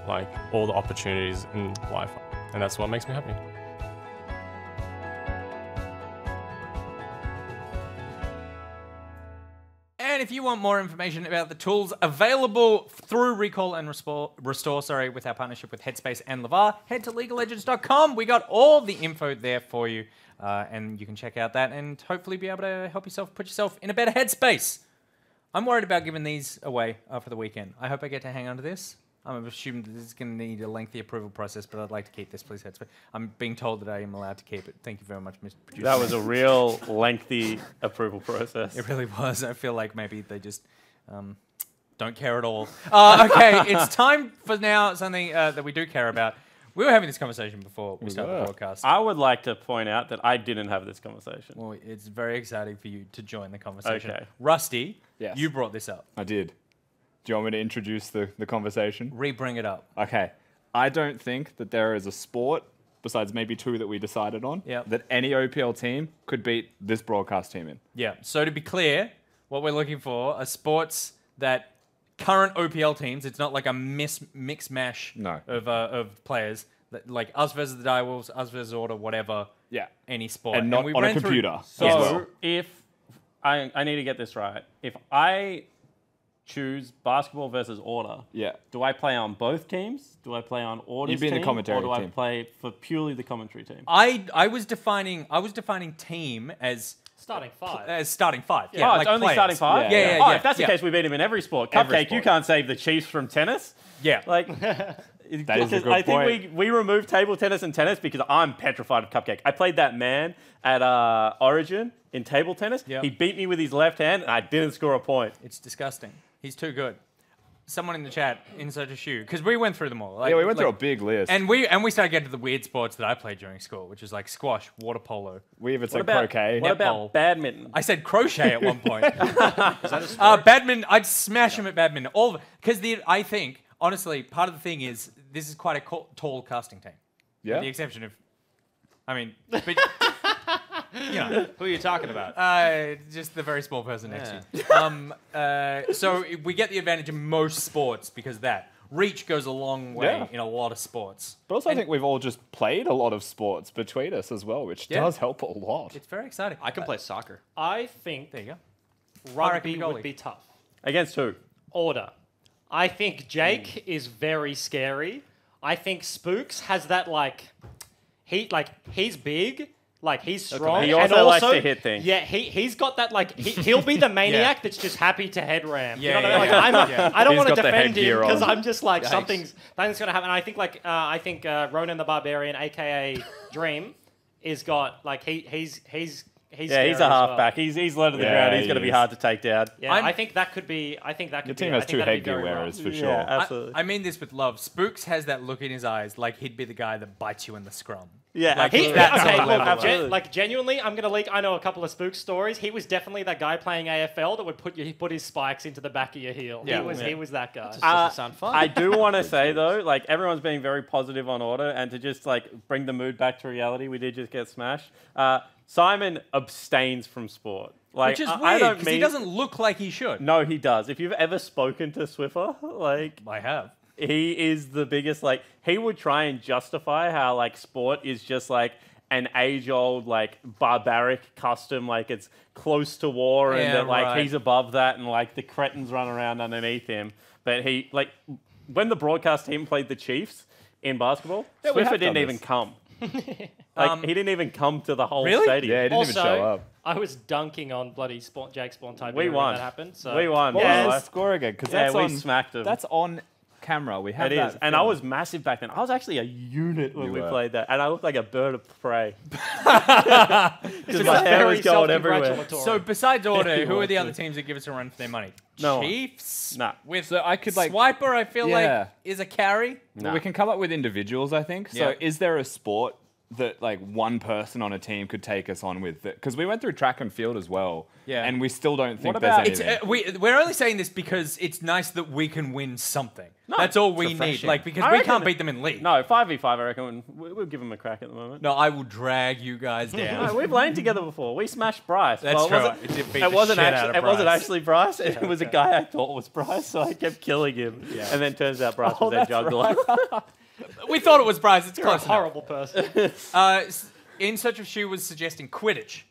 like all the opportunities in life, and that's what makes me happy. And if you want more information about the tools available through Recall and Restore, with our partnership with Headspace and Lavar, head to LegalLegends.com. We got all the info there for you, and you can check out that and hopefully be able to help yourself put yourself in a better headspace. I'm worried about giving these away after the weekend. I hope I get to hang on to this. I'm assuming that this is going to need a lengthy approval process, but I'd like to keep this, please. I'm being told that I am allowed to keep it. Thank you very much, Mr. Producer. That was a real lengthy approval process. It really was. I feel like maybe they just don't care at all. Okay, it's time for now something that we do care about. We were having this conversation before we started the broadcast. I would like to point out that I didn't have this conversation. Well, it's very exciting for you to join the conversation. Okay. Rusty, Yes. you brought this up. I did. Do you want me to introduce the conversation? Re-bring it up. Okay. I don't think that there is a sport, besides maybe two that we decided on, that any OPL team could beat this broadcast team in. Yeah. So to be clear, what we're looking for are sports that current OPL teams, it's not like a mix mash of players, that, like us versus the Direwolves, us versus Order, whatever, any sport. And not on a computer. So if I need to get this right, if I choose basketball versus Order, do I play on both teams? Do I play on Order's You'd be in the commentary or do I team. play for purely the commentary team? I was defining team as starting five. Starting five. Yeah, like it's only players. starting five? Yeah. If that's the case, we beat him in every sport. Cupcake, you can't save the Chiefs from tennis. Yeah. Like, that is a good I point. think we removed table tennis and tennis because I'm petrified of Cupcake. I played that man at Origin in table tennis. Yep. He beat me with his left hand and I didn't score a point. It's disgusting. He's too good. Someone in the chat, insert a shoe, because we went through them all. We went through a big list. And we started getting to the weird sports that I played during school, which is like squash, water polo. We even said croquet. What about badminton? I said crochet at one point. Is that a sport? Badminton, I'd smash him at badminton. Because I think, honestly, part of the thing is this is quite a tall casting team. Yeah. With the exception of, but, you know. Who are you talking about? Just the very small person next to you. So we get the advantage in most sports because of that. Reach goes a long way in a lot of sports. But also I think we've all just played a lot of sports between us as well, which does help a lot. It's very exciting. I can play soccer. I think there you go. Rugby would be tough. Against who? Order. I think Jake is very scary. I think Spooks has that he's big. Like, he's strong. He also likes to hit things. Yeah, he's got that, he'll be the maniac that's just happy to head ram. Yeah, you know what I mean? I don't want to defend him because on. I'm just like, something's going to happen. I think Ronan the Barbarian, a.k.a. Dream, is got, he's he's a halfback. Well. He's low to the ground. He's going to be hard to take down. Yeah, I think that could be. Your team has two headgear wearers for sure. Yeah, absolutely. I mean this with love. Spooks has that look in his eyes, like he'd be the guy that bites you in the scrum. Yeah, like genuinely, I'm gonna leak. I know a couple of Spook stories. He was definitely that guy playing AFL that would put his spikes into the back of your heel. Yeah, he was that guy. Doesn't sound fun. I do want to say though, everyone's being very positive on Order, and to just bring the mood back to reality, we did just get smashed. Simon abstains from sport. Which is weird because he doesn't look like he should. No, he does. If you've ever spoken to Swiffer, I have. He is the biggest, he would try and justify how, sport is just, an age-old, barbaric custom, it's close to war, and that, he's above that, and, the cretins run around underneath him. But he, when the broadcast team played the Chiefs in basketball, Swiffer didn't even come. He didn't even come to the whole stadium. Yeah, he didn't even show up. I was dunking on bloody Jake Spawn-Type We won. when that happened. So. We won. What was the score again? Because we smacked him. That's on camera. We have that. And I was massive back then. I was actually a unit when we played that, and I looked like a bird of prey. Because my hair was going everywhere. So besides Order, who are the other teams that give us a run for their money? No. Chiefs. Nah. So I could Swiper. I feel like is a carry. Well, we can come up with individuals. I think. So is there a sport that like one person on a team could take us on with it, because we went through track and field as well, and we still don't think there's anything. We're only saying this because it's nice that we can win something. No, that's all we need, like, because we can't beat them in league. No, 5v5, I reckon we'll give them a crack at the moment. No, I will drag you guys down. No, we've lain together before. We smashed Bryce. That's true. It wasn't actually Bryce. It was a guy I thought was Bryce, so I kept killing him. And then turns out Bryce was their juggler. Right. We thought it was Bryce. It's close. A horrible person. In Search of Shoe was suggesting Quidditch.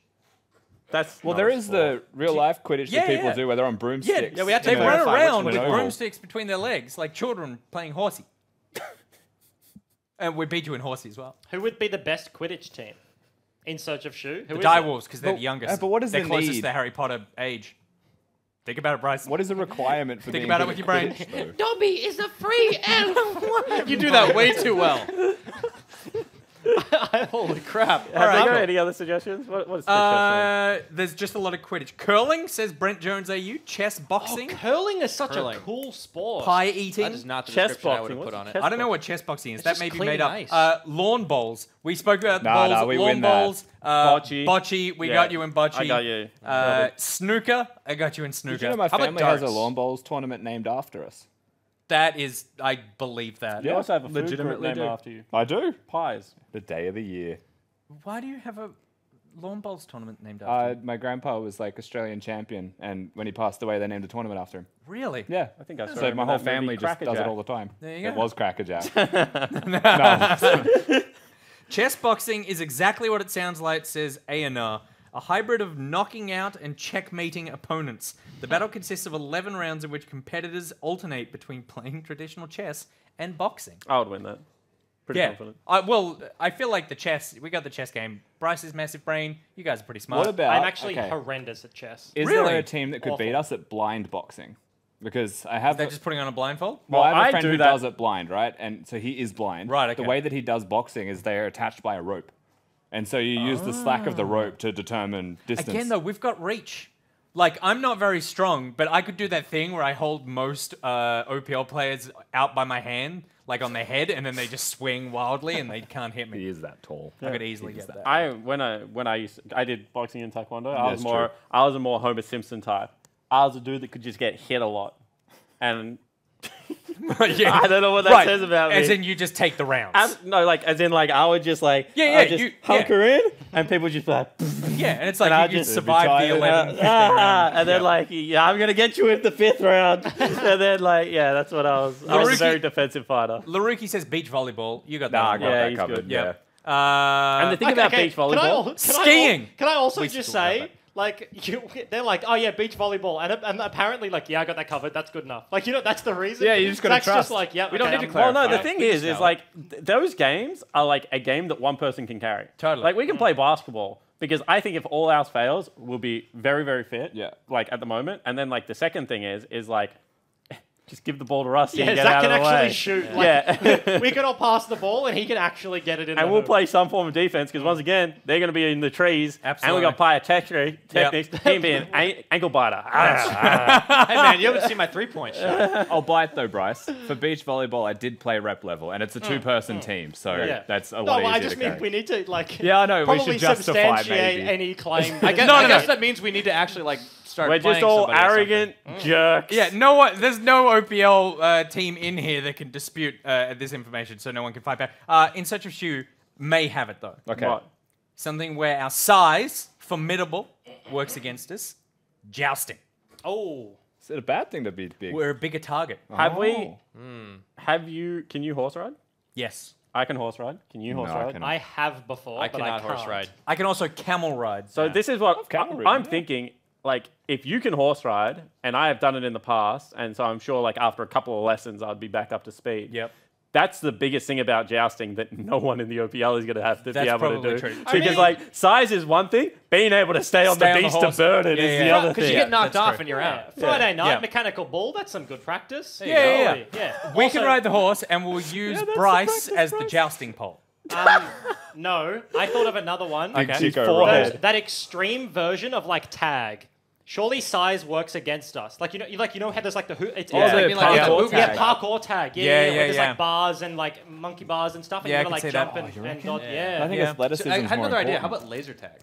There is the real life Quidditch that people do where they're on broomsticks. Yeah, we have to run around with broomsticks between their legs like children playing horsey. And we beat you in horsey as well. Who would be the best Quidditch team in Search of Shoe? The Direwolves, because they're the youngest. But what is they're the closest need? to Harry Potter age. Think about it, Bryce. What is the requirement for Think about it with your brain. Dobby is a free elf. You do that way too well. Holy crap. Have you got any other suggestions? What's there's just a lot of Quidditch. Curling, says Brent Jones AU. Chess, boxing. Curling is such a cool sport. Pie eating. That is not the Chess description I would boxing. have put on it. I don't know what chess boxing is. That may be clean made and up. Lawn bowls. We spoke about bowls. No, we lawn win that. bowls. Bocce. Bocce. We got you in bocce. I got you. Snooker. I got you in snooker. Did you know my How about family has a darts? lawn bowls tournament named after us? That is, I believe that. You also have a food group legitimately named do. after you. I do. Pies. The day of the year. Why do you have a lawn bowls tournament named after you? My grandpa was like Australian champion, and when he passed away, they named a tournament after him. Really? Yeah, I think I saw so him my in whole that movie, family just does it Crackerjack. all the time. There you It go. was Crackerjack. No. Chess boxing is exactly what it sounds like, says A&R. A hybrid of knocking out and checkmating opponents. The battle consists of 11 rounds in which competitors alternate between playing traditional chess and boxing. I would win that. Pretty confident. I feel like we got the chess game. Bryce's massive brain. You guys are pretty smart. What about? I'm actually okay. horrendous at chess. Is Really? there a team that could beat us at blind boxing? Because I have. They're just putting on a blindfold? Well, I have I a friend do who that- does it blind, right? And so he is blind. Right, okay. The way that he does boxing is they're attached by a rope. And so you use the slack of the rope to determine distance. Again, though, we've got reach. Like, I'm not very strong, but I could do that thing where I hold most OPL players out by my hand, like on their head, and then they just swing wildly and they can't hit me. He is that tall. I could easily get that. I did boxing and taekwondo. That's true. I was a more Homer Simpson type. I was a dude that could just get hit a lot, and Yeah. I don't know what that says about me. As in, you just take the rounds. I would just like Yeah, I would just you- hunker in, and people just be like, yeah, and it's like And I you just- survive the 11, 15 rounds. and then like, yeah, I'm gonna get you in the 5th round, and then like, yeah, that's what I was. I was a Laruki- very defensive fighter. Laruki says beach volleyball. You got Nah, I that. got Yeah, that he's covered. good. Yeah. And the thing about beach volleyball, Skiing. Can I also We just still have say, that. like, they're like, oh yeah, beach volleyball, and apparently, like, yeah, I got that covered. That's good enough. Like, that's the reason. Yeah, you just gotta Zach's trust. just like, yeah, We don't okay, need to I'm- clarify. well, no, the Right. thing We is just know. like those games are like a game that one person can carry. Totally. Like we can play basketball because I think if all else fails, we'll be very, very fit. Yeah. Like at the moment, and then like the second thing is like. Just give the ball to Rusty Yeah, and get Zach out can of the actually way. shoot. Like, Yeah. we can all pass the ball, and he can actually get it in. And the we'll hoop. play some form of defense because once again they're going to be in the trees. Absolutely. And we got techniques. Him being ankle biter. Hey man, you haven't seen my 3-point shot. I'll buy it though, Bryce. For beach volleyball, I did play rep level, and it's a two-person team, so Yeah. that's a No, lot well, I easier just to mean carry. we need to like. Yeah, I know, we Probably should justify substantiate maybe. any claim. I guess, No, I no, guess no. that means we need to actually like start. We're just playing all somebody or something. arrogant jerks. Yeah, no one. There's no OPL team in here that can dispute this information, so no one can fight back. In Search of Shoe may have it though. Okay. What? Something where our size, formidable, works against us. Jousting. Oh, Is it a bad thing to be big? We're a bigger target. Have we? Oh. Can you horse ride? Yes. I can horse ride. Can you horse No, I ride? cannot. I have before. I but cannot horse can't. ride. I can also camel ride. So this is what cavalry, I'm yeah. thinking. Like, if you can horse ride, and I have done it in the past, and so I'm sure, like after a couple of lessons, I'd be back up to speed. Yep. That's the biggest thing about jousting that no one in the OPL is going to have to That's be able probably to do. true. I Because mean- like size is one thing, being able to stay on the Stay on the beast horse. to burn it Yeah, is yeah. the other Because thing. you get knocked that's off true. and you're out. Friday night, Yeah. mechanical ball. That's some good practice. Yeah. Yeah. We Also, can ride the horse, and we'll use Bryce as the jousting pole. No, I thought of another one. Big Okay. Chico Forehead. ride. That extreme version of like tag. surely size works against us. Like you know how there's like the it's Yeah. like, You mean like parkour tag? yeah, parkour tag. Yeah, Yeah, where there's yeah. like bars and like monkey bars and stuff, and Yeah, you I gotta can like see jump that. and dodge. Yeah. I think Yeah. athleticism I is had more another idea. How important. about laser tag?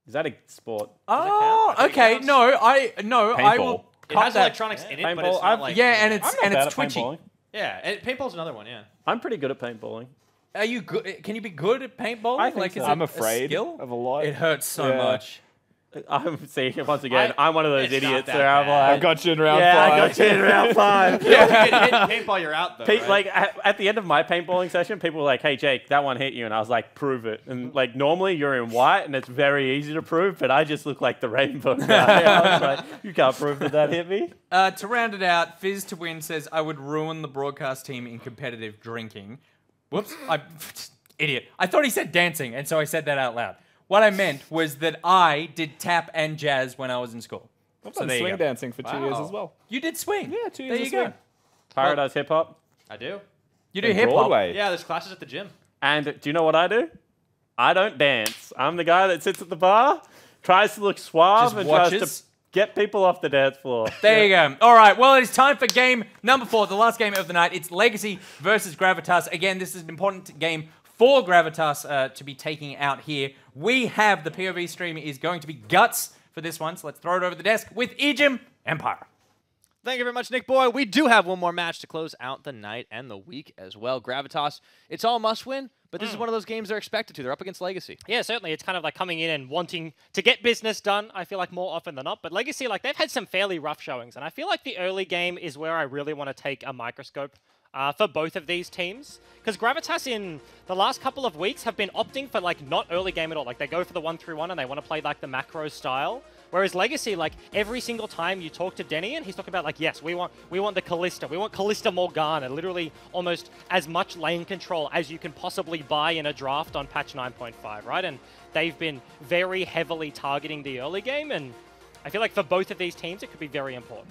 Is that a sport? Oh, I think it okay. counts. No, I Paintball. will It cut has that. electronics in it, but it's Paintball, not I've- like Yeah, and I'm it's not and bad it's at twitchy. paintballing. yeah. And paintball's another one. Yeah. I'm pretty good at paintballing. Are you good? Can you be good at paintball? I think like, so. is I'm it afraid a skill? of a lot. It hurts so Yeah. much. I'm see once again. I'm one of those It's not idiots. that Where I'm bad. like, I got you in round yeah, 5. I got you in round 5. If you get hit paintball, you're out though. Right? Like at the end of my paintballing session, people were like, "Hey Jake, that one hit you," and I was like, "Prove it." And like normally you're in white, and it's very easy to prove, but I just look like the rainbow guy. I was like, "You can't prove that hit me." To round it out, Fizz to win says, I would ruin the broadcast team in competitive drinking. Whoops. Idiot. I thought he said dancing, and so I said that out loud. What I meant was that I did tap and jazz when I was in school. I've So done there you swing go. dancing for 2 years Wow. as well. You did swing. Yeah, 2 years There you of go. swing. Tyra does hip hop, I do. You do In hip hop. Broadway. Yeah, there's classes at the gym. and do you know what I do? I don't dance. I'm the guy that sits at the bar, tries to look suave, Just and watches? tries to get people off the dance floor. There you go. All right. Well, it is time for game number 4, the last game of the night. It's Legacy versus Gravitas. Again, this is an important game for Gravitas to be taking out here. We have the POV stream is going to be Guts for this one, so let's throw it over the desk with Ejim Empire. Thank you very much, Nick Boy. We do have one more match to close out the night and the week as well. Gravitas, it's all must win, but this is one of those games they're expected to. They're up against Legacy. Yeah, certainly. It's kind of like coming in and wanting to get business done, I feel like, more often than not. But Legacy, like, they've had some fairly rough showings. And I feel like the early game is where I really want to take a microscope for both of these teams. Because Gravitas in the last couple of weeks have been opting for, like, not early game at all. Like, they go for the 1-3-1 and they want to play, like, the macro style. Whereas Legacy, like, every single time you talk to Denny, and he's talking about, like, yes, we want the Callista. We want Callista Morgana. Literally almost as much lane control as you can possibly buy in a draft on patch 9.5, right? And they've been very heavily targeting the early game, and I feel like for both of these teams, it could be very important.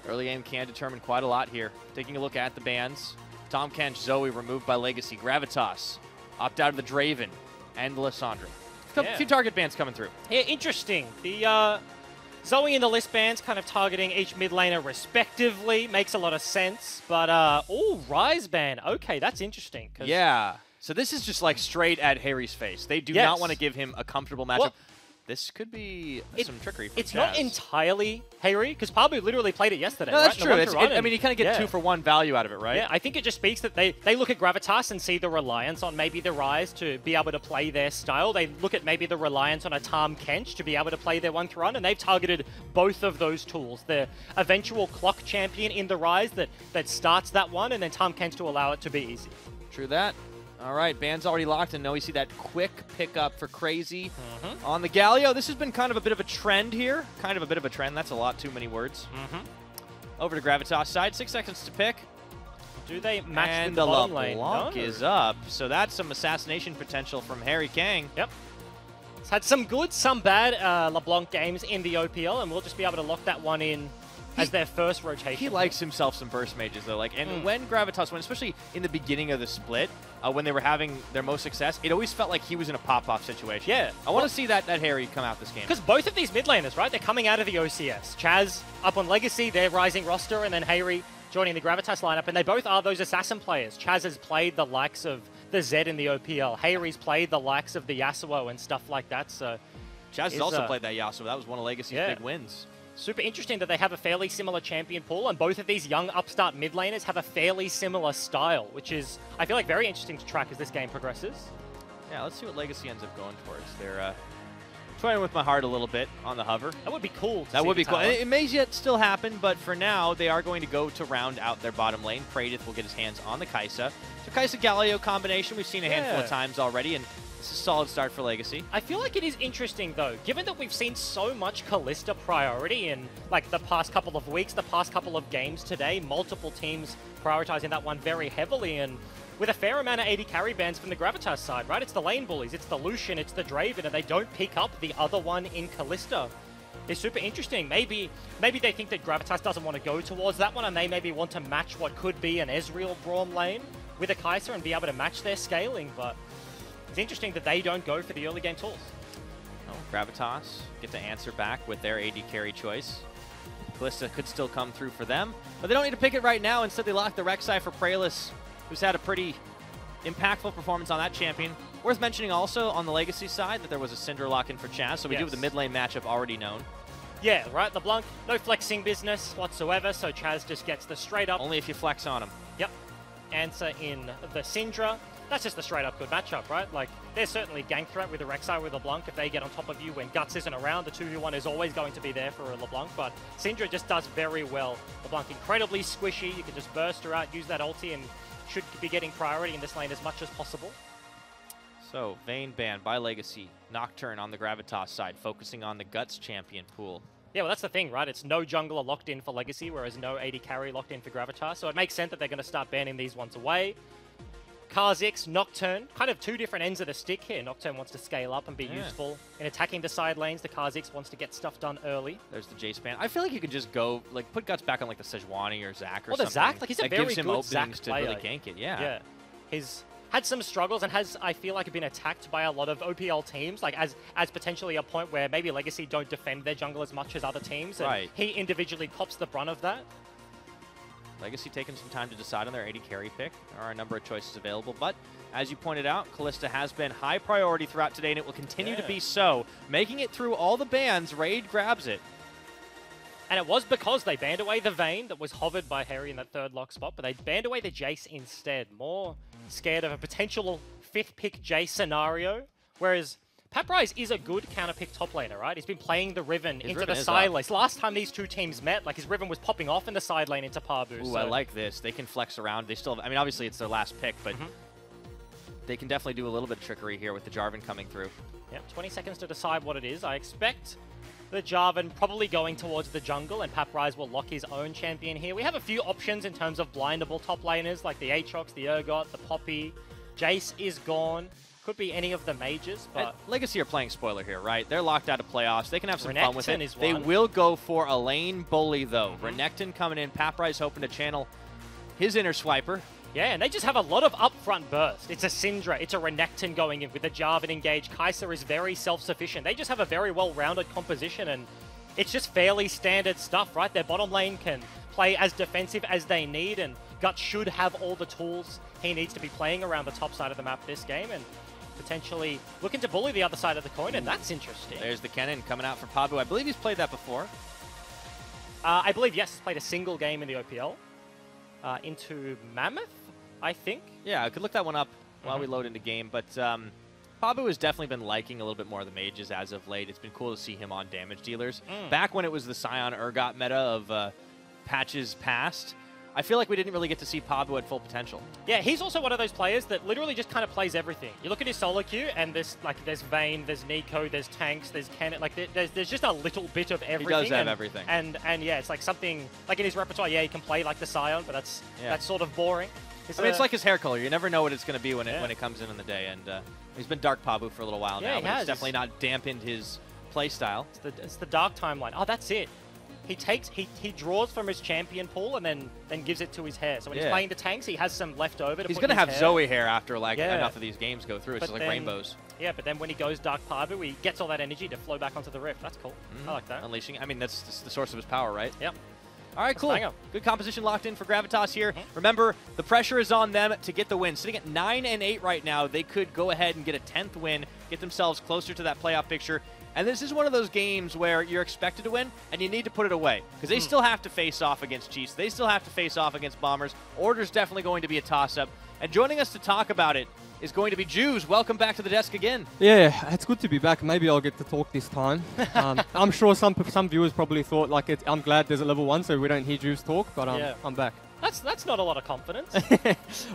Early game can determine quite a lot here. Taking a look at the bans. Tom Kench, Zoe removed by Legacy. Gravitas opt out of the Draven and the Lissandra. A few target bans coming through. Yeah, interesting. The Zoe and the list bans kind of targeting each mid laner respectively. Makes a lot of sense. But, Rise ban. Okay, that's interesting. Yeah. So this is just like straight at Harry's face. They do not want to give him a comfortable matchup. Well, this could be some trickery from It's Chaz. not entirely Harry, because Pablo literally played it yesterday. No, that's right? true. I mean, you kind of get 2-for-1 value out of it, right? Yeah, I think it just speaks that they look at Gravitas and see the reliance on maybe the Rise to be able to play their style. They look at maybe the reliance on a Tom Kench to be able to play their 1-3-1, and they've targeted both of those tools. The eventual clock champion in the Rise that starts that one, and then Tom Kench to allow it to be easy. True that. All right, band's already locked, and now we see that quick pickup for Crazy on the Galio. This has been kind of a bit of a trend here. Kind of a bit of a trend. That's a lot too many words. Over to Gravitas side. 6 seconds to pick. Do they match And with the the bottom lane? LeBlanc No. is up. So that's some assassination potential from Harry Kang. Yep. It's had some good, some bad LeBlanc games in the OPL, and we'll just be able to lock that one in as their first rotation. He likes himself some burst mages, though. And when Gravitas went, especially in the beginning of the split, when they were having their most success, it always felt like he was in a pop-off situation. Yeah. I want to see that Harry come out this game. Because both of these mid laners, right, they're coming out of the OCS. Chaz up on Legacy, their rising roster, and then Harry joining the Gravitas lineup, and they both are those assassin players. Chaz has played the likes of the Zed in the OPL. Harry's played the likes of the Yasuo and stuff like that, so... Chaz has also played that Yasuo. That was one of Legacy's big wins. Super interesting that they have a fairly similar champion pool, and both of these young upstart mid laners have a fairly similar style, which is, I feel like, very interesting to track as this game progresses. Yeah, let's see what Legacy ends up going towards. They're toying with my heart a little bit on the hover. That would be cool. That would be cool. It may yet still happen, but for now, they are going to go to round out their bottom lane. Praedith will get his hands on the Kai'Sa. So Kai'Sa-Galio combination we've seen a handful of times already, and it's a solid start for Legacy. I feel like it is interesting, though, given that we've seen so much Callista priority in, like, the past couple of weeks, the past couple of games today, multiple teams prioritizing that one very heavily, and with a fair amount of 80 carry bans from the Gravitas side, right? It's the lane bullies, it's the Lucian, it's the Draven, and they don't pick up the other one in Callista. It's super interesting. Maybe they think that Gravitas doesn't want to go towards that one, and they maybe want to match what could be an Ezreal Braum lane with a Kai'Sa and be able to match their scaling, but it's interesting that they don't go for the early game tools. Well, Gravitas get to answer back with their AD carry choice. Kalista could still come through for them, but they don't need to pick it right now. Instead, they lock the Rek'Sai for Praelis, who's had a pretty impactful performance on that champion. Worth mentioning also on the Legacy side that there was a Syndra lock-in for Chaz, so we do have the mid lane matchup already known. Yeah, right, LeBlanc, no flexing business whatsoever, so Chaz just gets the straight up. Only if you flex on him. Yep. Answer in the Syndra. That's just a straight up good matchup, right? Like, there's certainly gank threat with the Rek'Sai with LeBlanc. If they get on top of you when Guts isn't around, the 2v1 is always going to be there for a LeBlanc, but Syndra just does very well. LeBlanc incredibly squishy, you can just burst her out, use that ulti, and should be getting priority in this lane as much as possible. So, Vayne banned by Legacy. Nocturne on the Gravitas side, focusing on the Guts champion pool. Yeah, well, that's the thing, right? It's no jungler locked in for Legacy, whereas no AD carry locked in for Gravitas, so it makes sense that they're going to start banning these ones away. Kha'Zix, Nocturne, kind of two different ends of the stick here. Nocturne wants to scale up and be useful in attacking the side lanes. The Kha'Zix wants to get stuff done early. There's the Jace ban. I feel like you could just go, like, put Guts back on, like, the Sejuani or Zac or something. Well, the Zac, like, he's a very good Zac to player. really gank it, Yeah. He's had some struggles and has, I feel like, been attacked by a lot of OPL teams, like, as potentially a point where maybe Legacy don't defend their jungle as much as other teams, and he individually cops the brunt of that. Legacy taking some time to decide on their AD carry pick. There are a number of choices available, but as you pointed out, Kalista has been high priority throughout today, and it will continue to be so. Making it through all the bans, Raid grabs it. And it was because they banned away the Vayne that was hovered by Harry in that third lock spot, but they banned away the Jace instead. More scared of a potential 5th pick Jace scenario, whereas Paprise is a good counter-pick top laner, right? He's been playing the Riven into the side lane. Last time these two teams met, like, his Riven was popping off in the side lane into Pabu. Ooh, so I like this. They can flex around. They still have, I mean, obviously it's their last pick, but they can definitely do a little bit of trickery here with the Jarvan coming through. Yep, 20 seconds to decide what it is. I expect the Jarvan probably going towards the jungle, and Paprise will lock his own champion here. We have a few options in terms of blindable top laners, like the Aatrox, the Urgot, the Poppy. Jace is gone. Could be any of the mages, but... And Legacy are playing spoiler here, right? They're locked out of playoffs. They can have some fun with it. Is they one. will go for a lane bully, though. Renekton coming in. Paprise hoping to channel his inner swiper. Yeah, and they just have a lot of upfront burst. It's a Syndra, it's a Renekton going in with a Jarvan engage. Kai'Sa is very self-sufficient. They just have a very well-rounded composition, and it's just fairly standard stuff, right? Their bottom lane can play as defensive as they need, and Guts should have all the tools he needs to be playing around the top side of the map this game, and potentially looking to bully the other side of the coin, and that's interesting. There's the Kennen coming out for Pabu. I believe he's played that before. I believe, yes, he's played a single game in the OPL. Into Mammoth, I think. Yeah, I could look that one up while we load into game, but Pabu has definitely been liking a little bit more of the mages as of late. It's been cool to see him on damage dealers. Back when it was the Scion Urgot meta of patches past, I feel like we didn't really get to see Pabu at full potential. Yeah, he's also one of those players that literally just kind of plays everything. You look at his solo queue, and there's Vayne, there's Nico, there's tanks, there's Kennen. Like there's just a little bit of everything. He does have everything. And yeah, it's like something like in his repertoire. Yeah, he can play like the Scion, but that's sort of boring. I mean, it's like his hair color. You never know what it's going to be when it comes in the day. And he's been dark Pabu for a little while now, but it's definitely not dampened his play style. It's the dark timeline. Oh, that's it. He draws from his champion pool and then gives it to his hair. So when he's playing the tanks, he has some left over. He's going to have Zoe hair after like enough of these games go through. It's just like rainbows. Yeah, but then when he goes Dark Pabu, he gets all that energy to flow back onto the Rift. That's cool. I like that. Unleashing. I mean, that's the source of his power, right? Yep. All right, cool. Good composition locked in for Gravitas here. Remember, the pressure is on them to get the win. Sitting at 9-8 right now, they could go ahead and get a 10th win, get themselves closer to that playoff picture. And this is one of those games where you're expected to win, and you need to put it away. Because they still have to face off against Chiefs. They still have to face off against Bombers. Order's definitely going to be a toss-up. And joining us to talk about it is going to be Juice. Welcome back to the desk again. Yeah, it's good to be back. Maybe I'll get to talk this time. I'm sure some viewers probably thought, like, I'm glad there's a level 1 so we don't hear Juice talk, but I'm back. That's not a lot of confidence.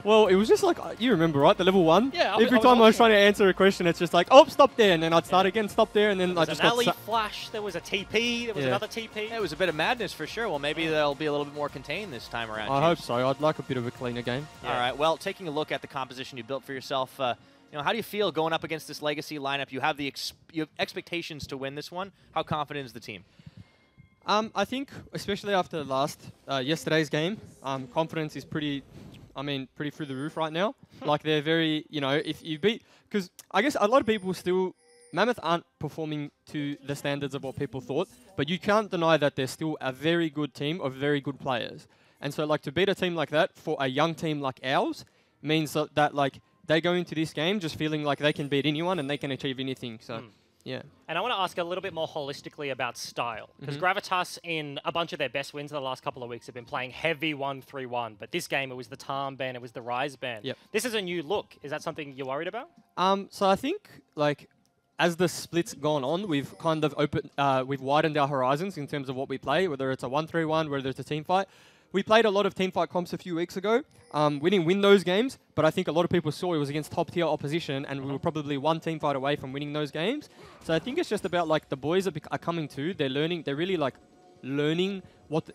Well, it was just like, you remember, right? The level 1? Yeah. Every time I was trying to answer a question, it's just like, oh, stop there. And then I'd start again, stop there. And then I just got an alley flash. There was a TP. There was another TP. Yeah, it was a bit of madness for sure. Well, maybe they'll be a little bit more contained this time around. I hope so. I'd like a bit of a cleaner game. Yeah. All right. Well, taking a look at the composition you built for yourself, how do you feel going up against this Legacy lineup? You have you have expectations to win this one. How confident is the team? I think, especially after yesterday's game, confidence is pretty through the roof right now. Like, they're very, if you beat, because I guess a lot of people still Mammoth aren't performing to the standards of what people thought, but you can't deny that they're still a very good team of very good players. And so, like, to beat a team like that for a young team like ours means that like, they go into this game just feeling like they can beat anyone and they can achieve anything. So, yeah. And I want to ask a little bit more holistically about style. Because Gravitas, in a bunch of their best wins in the last couple of weeks, have been playing heavy 1-3-1. But this game, it was the Tarm ban, it was the Rise ban. Yep. This is a new look. Is that something you're worried about? So I think, like, as the split's gone on, we've kind of we've widened our horizons in terms of what we play, whether it's a 1-3-1, whether it's a team fight. We played a lot of team fight comps a few weeks ago. We didn't win those games, but I think a lot of people saw it was against top-tier opposition, and we were probably one team fight away from winning those games. So I think it's just about, like, the boys are coming to. They're learning. They're really, like, learning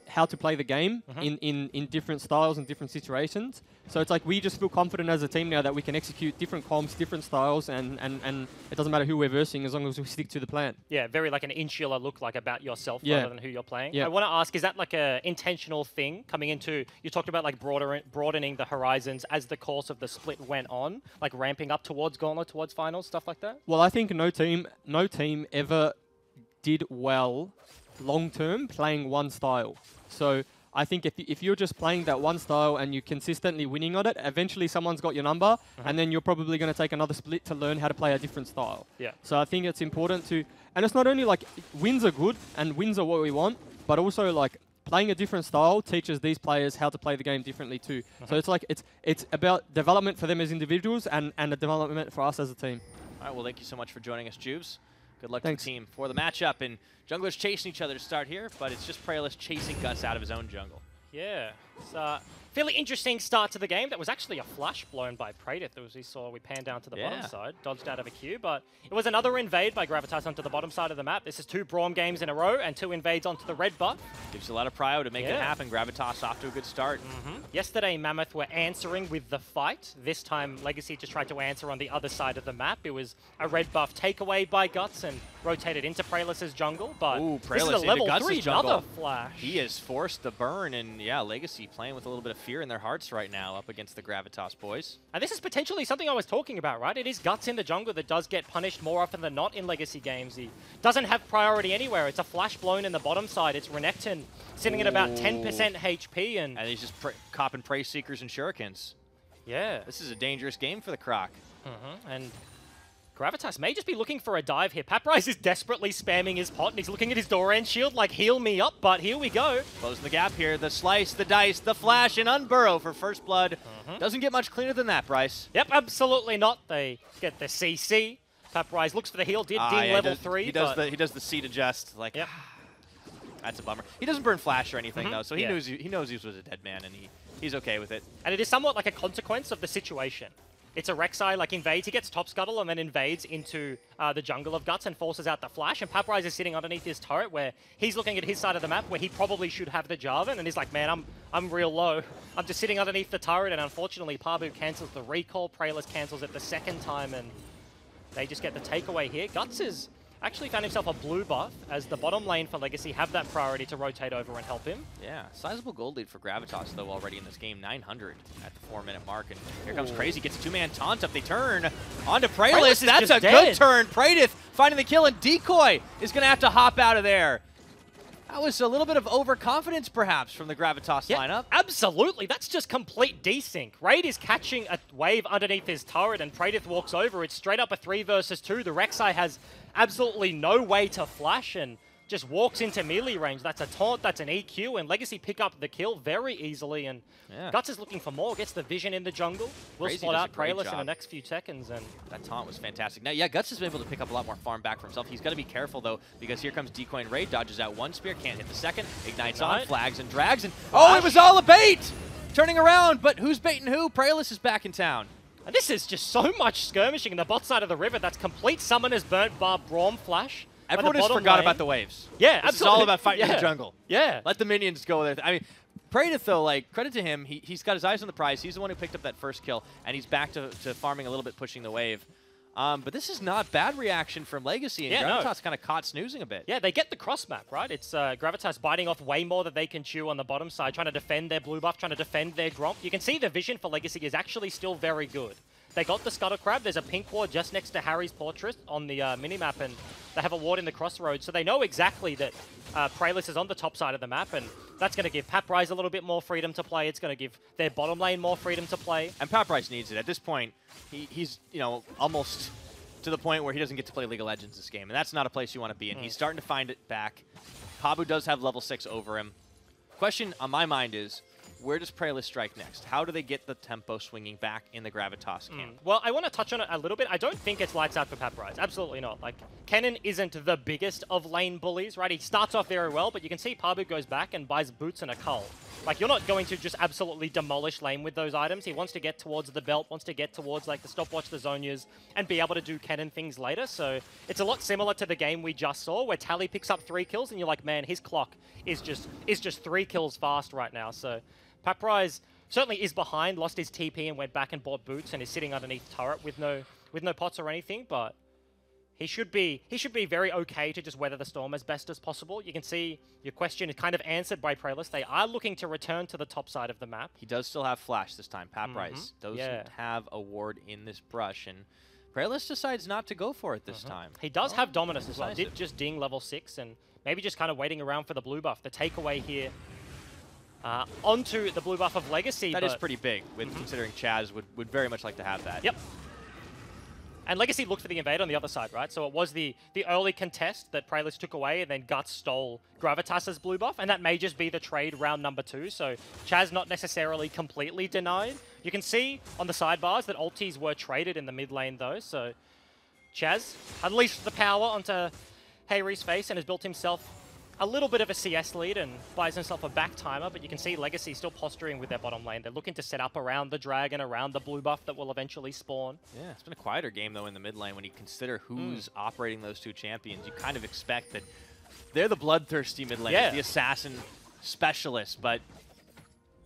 how to play the game in different styles and different situations. So it's like we just feel confident as a team now that we can execute different comps, different styles, and it doesn't matter who we're versing as long as we stick to the plan. Yeah, very like an insular look, like about yourself rather than who you're playing. Yeah. I want to ask, is that like a intentional thing coming into, you talked about like broadening the horizons as the course of the split went on, like ramping up towards Gauntlet, towards finals, stuff like that? Well, I think no team ever did well long-term playing one style. So I think if you're just playing that one style and you're consistently winning on it, eventually someone's got your number, and then you're probably going to take another split to learn how to play a different style. Yeah. So I think it's important to, and it's not only like wins are good and wins are what we want, but also like playing a different style teaches these players how to play the game differently too. So it's like it's about development for them as individuals and a development for us as a team. All right, well, thank you so much for joining us, Jubes. Good luck Thanks. to the team for the matchup. And junglers chasing each other to start here, but it's just Pralus chasing Guts out of his own jungle. Yeah. So, fairly interesting start to the game. That was actually a flash blown by Pradith. We panned down to the bottom side, dodged out of a queue, but it was another invade by Gravitas onto the bottom side of the map. This is 2 Braum games in a row and 2 invades onto the red buff. Gives you a lot of prio to make it happen. Gravitas off to a good start. Yesterday, Mammoth were answering with the fight. This time, Legacy just tried to answer on the other side of the map. It was a red buff takeaway by Guts and rotated into Praelus's jungle, but this is a level 3, another flash. He has forced the burn, and yeah, Legacy playing with a little bit of fear in their hearts right now up against the Gravitas boys. And this is potentially something I was talking about, right? It is Guts in the jungle that does get punished more often than not in Legacy games. He doesn't have priority anywhere. It's a flash blown in the bottom side. It's Renekton sitting at about 10% HP. And he's just copping Prey Seekers and Shurikens. Yeah. This is a dangerous game for the Croc. And Gravitas may just be looking for a dive here. Paprise is desperately spamming his pot, and he's looking at his Doran shield like, heal me up, but here we go. Closing the gap here. The slice, the dice, the flash, and Unburrow for first blood. Doesn't get much cleaner than that, Bryce. Yep, absolutely not. They get the CC. Paprise looks for the heal, ding level 3. He does the seed adjust, like, that's a bummer. He doesn't burn flash or anything, though, so he knows he was a dead man, and he's okay with it. And it is somewhat like a consequence of the situation. It's a Rek'Sai, like, invades. He gets top scuttle and then invades into the jungle of Guts and forces out the flash. And Paprise is sitting underneath his turret where he's looking at his side of the map where he probably should have the Jarvan. And he's like, man, I'm real low. I'm just sitting underneath the turret. And unfortunately, Pabu cancels the recall. Pralus cancels it the second time. And they just get the takeaway here. Guts is actually found himself a blue buff as the bottom lane for Legacy have that priority to rotate over and help him. Yeah, sizable gold lead for Gravitas, though, already in this game. 900 at the 4-minute mark. And here comes Crazy, gets a 2-man taunt up. They turn onto Pralus. That's a good turn. Pradith finding the kill, and Decoy is going to have to hop out of there. That was a little bit of overconfidence, perhaps, from the Gravitas lineup. Absolutely. That's just complete desync. Raid is catching a wave underneath his turret, and Pradith walks over. It's straight up a 3 versus 2. The Rek'Sai has absolutely no way to flash and just walks into melee range. That's a taunt, that's an EQ, and Legacy pick up the kill very easily. And Guts is looking for more, gets the vision in the jungle. We'll spot out Pralus in the next few seconds. And that taunt was fantastic. Now, yeah, Guts has been able to pick up a lot more farm back for himself. He's got to be careful, though, because here comes Decoy and Raid, dodges out one spear, can't hit the second, ignites on, flags and drags, and oh, it was all a bait! Turning around, but who's baiting who? Pralus is back in town. And this is just so much skirmishing in the bot side of the river. That's complete Summoner's Burnt Bar Braum flash. Everyone has forgot about the waves. Yeah, absolutely. It's all about fighting in the jungle. Yeah. Let the minions go there. I mean, Pradith, though, like, credit to him. He's got his eyes on the prize. He's the one who picked up that first kill, and he's back to farming a little bit, pushing the wave. But this is not bad reaction from Legacy, and Gravitas kind of caught snoozing a bit. Yeah, they get the cross map, right? It's Gravitas biting off way more than they can chew on the bottom side, trying to defend their blue buff, trying to defend their Gromp. You can see the vision for Legacy is actually still very good. They got the Scuttle Crab. There's a pink ward just next to Harry's Portrait on the minimap, and they have a ward in the crossroads. So they know exactly that Praelis is on the top side of the map, and that's going to give Paprise a little bit more freedom to play. It's going to give their bottom lane more freedom to play. And Paprise needs it. At this point, he's, you know, almost to the point where he doesn't get to play League of Legends this game, and that's not a place you want to be in. He's starting to find it back. Pabu does have level 6 over him. Question on my mind is, where does Praelis strike next? How do they get the tempo swinging back in the Gravitas camp? Well, I want to touch on it a little bit. I don't think it's lights out for Paprise. Absolutely not. Like, Kennen isn't the biggest of lane bullies, right? He starts off very well, but you can see Pabu goes back and buys boots and a cull. Like, you're not going to just absolutely demolish lane with those items. He wants to get towards the belt, wants to get towards, like, the stopwatch, the Zonias, and be able to do Kennen things later. So it's a lot similar to the game we just saw, where Tally picks up 3 kills, and you're like, man, his clock is just 3 kills fast right now. So Paprise certainly is behind, lost his TP and went back and bought boots and is sitting underneath turret with no pots or anything, but he should be very okay to just weather the storm as best as possible. You can see your question is kind of answered by Praelis. They are looking to return to the top side of the map. He does still have flash this time. Paprise doesn't have a ward in this brush, and Praelis decides not to go for it this time. He does have Dominus as well. Did just ding level 6 and maybe just kind of waiting around for the blue buff. The takeaway here onto the blue buff of Legacy. That is pretty big, with considering Chaz would very much like to have that. Yep. And Legacy looked for the invade on the other side, right? So it was the early contest that Praelis took away, and then Guts stole Gravitas' blue buff, and that may just be the trade round number 2. So Chaz not necessarily completely denied. You can see on the sidebars that ultis were traded in the mid lane though, so Chaz unleashed the power onto Hayri's face and has built himself a little bit of a CS lead and buys himself a back timer, but you can see Legacy still posturing with their bottom lane. They're looking to set up around the dragon, around the blue buff that will eventually spawn. Yeah, it's been a quieter game though in the mid lane when you consider who's operating those 2 champions. You kind of expect that they're the bloodthirsty mid lane, the assassin specialist, but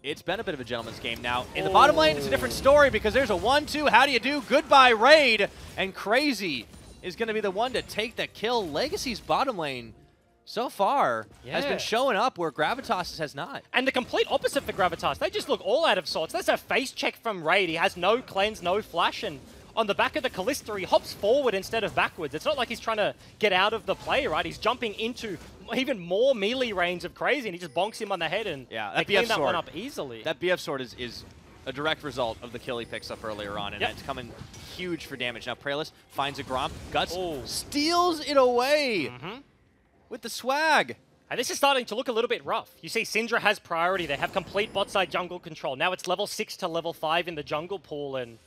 it's been a bit of a gentleman's game. Now, in the bottom lane, it's a different story because there's a 1-2. How do you do? Goodbye, Raid. And Crazy is going to be the one to take the kill. Legacy's bottom lane so far has been showing up where Gravitas has not. And the complete opposite for Gravitas. They just look all out of sorts. That's a face check from Raid. He has no cleanse, no flash, and on the back of the Kalista, he hops forward instead of backwards. It's not like he's trying to get out of the play, right? He's jumping into even more melee range of Crazy, and he just bonks him on the head, and they clean that one up easily. That BF sword is a direct result of the kill he picks up earlier on, and it's coming huge for damage. Now Praelis finds a Gromp. Guts steals it away with the swag. And this is starting to look a little bit rough. You see Syndra has priority. They have complete bot side jungle control. Now it's level 6 to level 5 in the jungle pool, and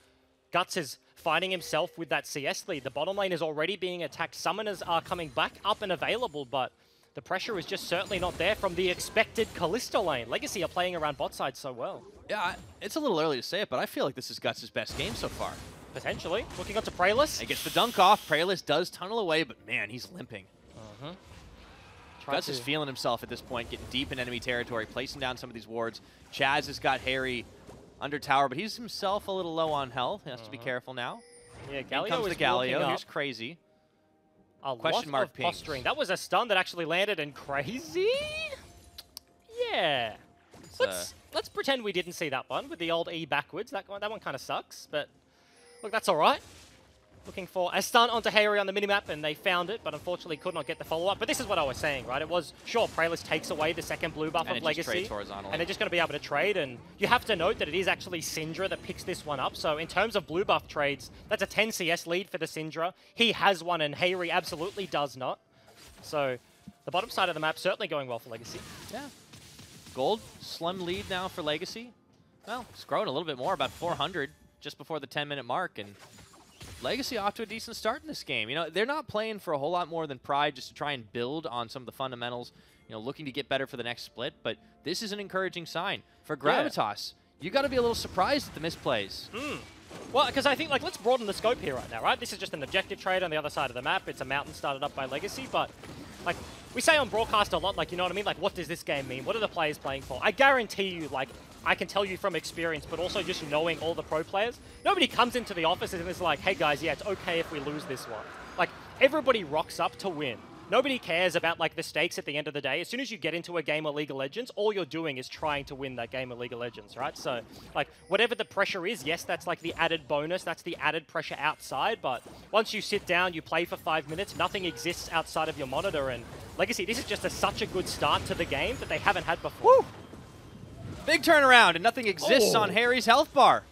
Guts is finding himself with that CS lead. The bottom lane is already being attacked. Summoners are coming back up and available, but the pressure is just certainly not there from the expected Kalista lane. Legacy are playing around bot side so well. Yeah, it's a little early to say it, but I feel like this is Guts' best game so far. Potentially. Looking up to Praelis. He gets the dunk off. Praelis does tunnel away, but man, he's limping. Guts is feeling himself at this point, getting deep in enemy territory, placing down some of these wards. Chaz has got Harry under tower, but he's himself a little low on health. He has to be careful now. Yeah, Galio comes the Galio. Here's Crazy. A question mark of posturing. That was a stun that actually landed, and Crazy? Yeah. Let's pretend we didn't see that one with the old E backwards. That one kind of sucks, but look, that's all right. Looking for a stun onto Harry on the minimap, and they found it, but unfortunately could not get the follow-up. But this is what I was saying, right? It was, sure, Praelis takes away the second blue buff of Legacy, and they're just going to be able to trade. And you have to note that it is actually Syndra that picks this one up. So in terms of blue buff trades, that's a 10 CS lead for the Syndra. He has one, and Harry absolutely does not. So the bottom side of the map certainly going well for Legacy. Yeah. Gold, slim lead now for Legacy. Well, it's grown a little bit more, about 400 just before the 10-minute mark, and Legacy off to a decent start in this game. You know, they're not playing for a whole lot more than Pride just to try and build on some of the fundamentals, you know, looking to get better for the next split, but this is an encouraging sign. For Gravitas, you got to be a little surprised at the misplays. Well, because I think, like, let's broaden the scope here right now, right? This is just an objective trade on the other side of the map. It's a mountain started up by Legacy, but, like, we say on broadcast a lot, like, you know what I mean? Like, what does this game mean? What are the players playing for? I guarantee you, like, I can tell you from experience, but also just knowing all the pro players, nobody comes into the office and is like, hey guys, yeah, it's okay if we lose this one. Like, everybody rocks up to win. nobody cares about like the stakes at the end of the day. As soon as you get into a game of League of Legends, all you're doing is trying to win that game of League of Legends, right? So like whatever the pressure is, yes, that's like the added bonus, that's the added pressure outside, but once you sit down, you play for 5 minutes, nothing exists outside of your monitor, and Legacy, this is just such a good start to the game that they haven't had before. Woo! Big turnaround, and nothing exists on Harry's health bar.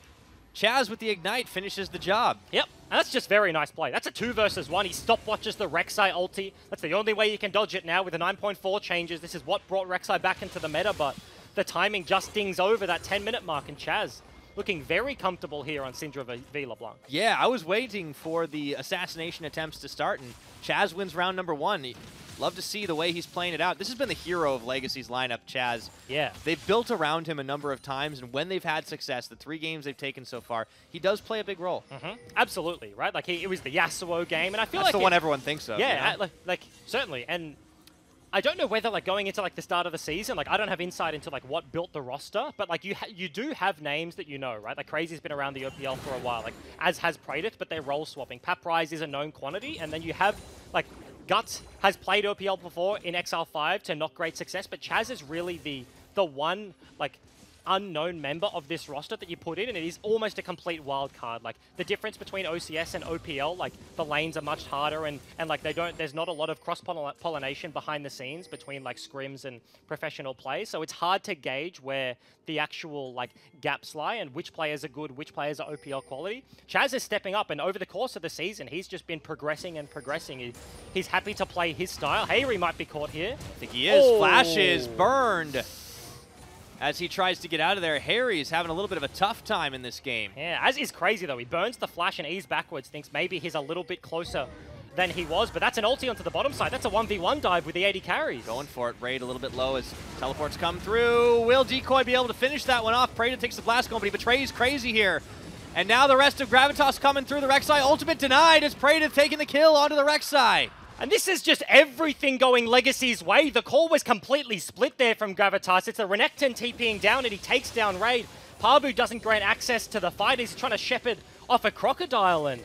Chaz with the Ignite finishes the job. Yep, and that's just very nice play. That's a 2 versus 1. He stopwatches the Rek'Sai ulti. That's the only way you can dodge it now with the 9.4 changes. This is what brought Rek'Sai back into the meta, but the timing just dings over that 10-minute mark, and Chaz looking very comfortable here on Syndra v LeBlanc. Yeah, I was waiting for the assassination attempts to start, and Chaz wins round number 1. Love to see the way he's playing it out. This has been the hero of Legacy's lineup, Chaz. Yeah. They've built around him a number of times, and when they've had success, the 3 games they've taken so far, he does play a big role. Absolutely, right? Like, it was the Yasuo game, and I feel That's like the one everyone thinks of. Yeah, you know? like, certainly. And I don't know whether, like, going into, like, the start of the season, like, I don't have insight into, like, what built the roster, but, like, you do have names that you know, right? Like, Crazy's been around the OPL for a while, like, as has Praedith, but they're role swapping. Paprise is a known quantity, and then you have, like, Guts has played OPL before in XL5 to not great success, but Chaz is really the one, like, unknown member of this roster that you put in, and it is almost a complete wild card. Like, the difference between OCS and OPL, like, the lanes are much harder, and like, there's not a lot of cross-pollination behind the scenes between, like, scrims and professional play, so it's hard to gauge where the actual, like, gaps lie and which players are good, which players are OPL quality. Chaz is stepping up, and over the course of the season, he's just been progressing and progressing. He's happy to play his style. Hayri might be caught here. I think he is. Flash is burned. As he tries to get out of there, Harry's having a little bit of a tough time in this game. Yeah, as is Crazy, though. He burns the flash and ease backwards, thinks maybe he's a little bit closer than he was, but that's an ulti onto the bottom side. That's a 1v1 dive with the 80 carries. Going for it. Raid a little bit low as teleports come through. Will Decoy be able to finish that one off? Praedith takes the blast going, but he betrays Crazy here. And now the rest of Gravitas coming through. The Rek'Sai ultimate denied as Praedith taking the kill onto the Rek'Sai. And this is just everything going Legacy's way. The call was completely split there from Gravitas. It's a Renekton TPing down, and he takes down Raid. Pabu doesn't grant access to the fight. He's trying to shepherd off a Crocodile, and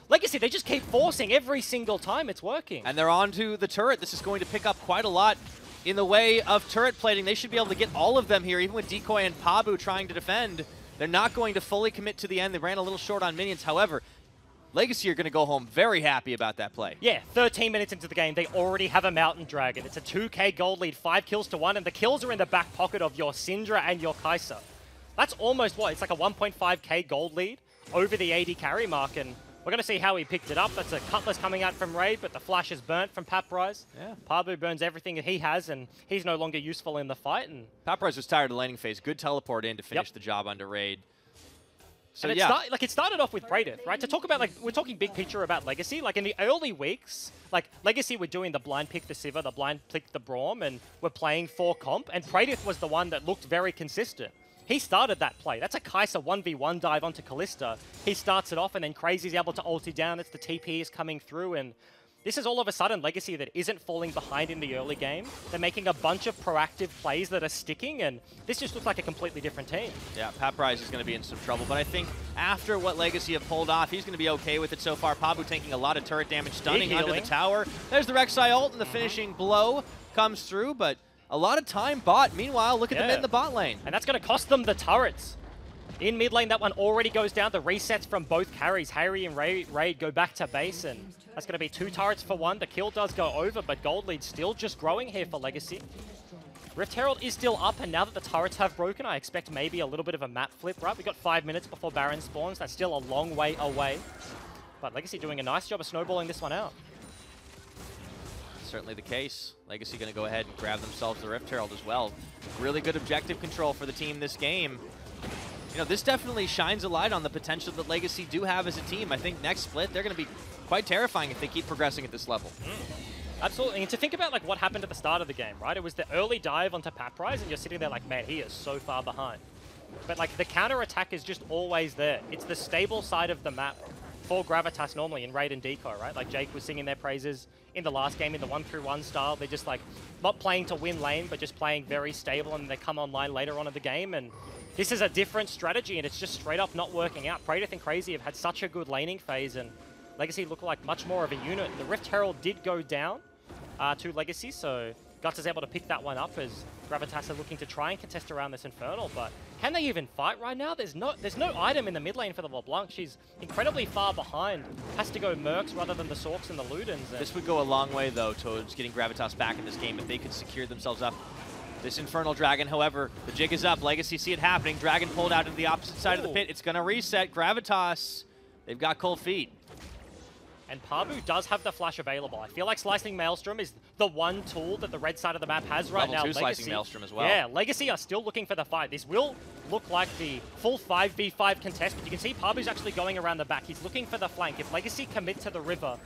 Legacy, they just keep forcing every single time it's working. And they're onto the turret. This is going to pick up quite a lot in the way of turret plating. They should be able to get all of them here, even with Decoy and Pabu trying to defend. They're not going to fully commit to the end. They ran a little short on minions. However, Legacy are going to go home very happy about that play. Yeah, 13 minutes into the game, they already have a Mountain Dragon. It's a 2k gold lead, 5 kills to 1, and the kills are in the back pocket of your Syndra and your Kai'Sa. That's almost what? It's like a 1.5k gold lead over the 80 carry mark, and we're going to see how he picked it up. That's a Cutlass coming out from Raid, but the flash is burnt from Paprise. Yeah. Pabu burns everything that he has, and he's no longer useful in the fight. And Paprise was tired of the laning phase. Good teleport in to finish the job under Raid. So and it started off with Praedith, right? To talk about, like, we're talking big picture about Legacy. Like, in the early weeks, like, Legacy were doing the blind pick the Sivir, the blind pick the Braum, and we're playing for comp, and Praedith was the one that looked very consistent. He started that play. That's a Kai'Sa 1v1 dive onto Kalista. He starts it off, and then Crazy's able to ulti down. It's the TP is coming through, and this is all of a sudden Legacy that isn't falling behind in the early game. They're making a bunch of proactive plays that are sticking, and this just looks like a completely different team. Yeah, Paprise is going to be in some trouble, but I think after what Legacy have pulled off, he's going to be okay with it so far. Pabu taking a lot of turret damage, stunning under the tower. There's the Rek'Sai ult, and the finishing blow comes through, but a lot of time bought. Meanwhile, look at the mid in the bot lane. And that's going to cost them the turrets. In mid lane, that one already goes down. The resets from both carries. Harry and Raid go back to base, and that's going to be 2 turrets for 1. The kill does go over, but gold lead's still just growing here for Legacy. Rift Herald is still up, and now that the turrets have broken, I expect maybe a little bit of a map flip, right? We've got 5 minutes before Baron spawns. That's still a long way away. But Legacy doing a nice job of snowballing this one out. Certainly the case. Legacy going to go ahead and grab themselves the Rift Herald as well. Really good objective control for the team this game. You know, this definitely shines a light on the potential that Legacy do have as a team. I think next split, they're going to be quite terrifying if they keep progressing at this level. Absolutely. And to think about like what happened at the start of the game, right? It was the early dive onto Paprise, and you're sitting there like, man, he is so far behind. But like the counter attack is just always there. It's the stable side of the map for Gravitas normally in Raid and Decoy, right? Like Jake was singing their praises in the last game in the 1-3-1 style. They're just like not playing to win lane, but just playing very stable, and they come online later on in the game. And this is a different strategy, and it's just straight up not working out. Praedith and Crazy have had such a good laning phase, and Legacy look like much more of a unit. The Rift Herald did go down, to Legacy, so Guts is able to pick that one up as Gravitas are looking to try and contest around this Infernal, but can they even fight right now? There's no item in the mid lane for the LeBlanc. She's incredibly far behind. Has to go Mercs rather than the Sorks and the Ludens. This would go a long way, though, towards getting Gravitas back in this game if they could secure themselves up. This Infernal Dragon, however, the jig is up. Legacy see it happening. Dragon pulled out to the opposite side of the pit. It's going to reset. Gravitas, they've got cold feet. And Pabu does have the flash available. I feel like Slicing Maelstrom is the one tool that the red side of the map has right now. Level 2 Slicing Maelstrom as well. Yeah, Legacy are still looking for the fight. This will look like the full 5v5 contest, but you can see Pabu's actually going around the back. He's looking for the flank. If Legacy commit to the river,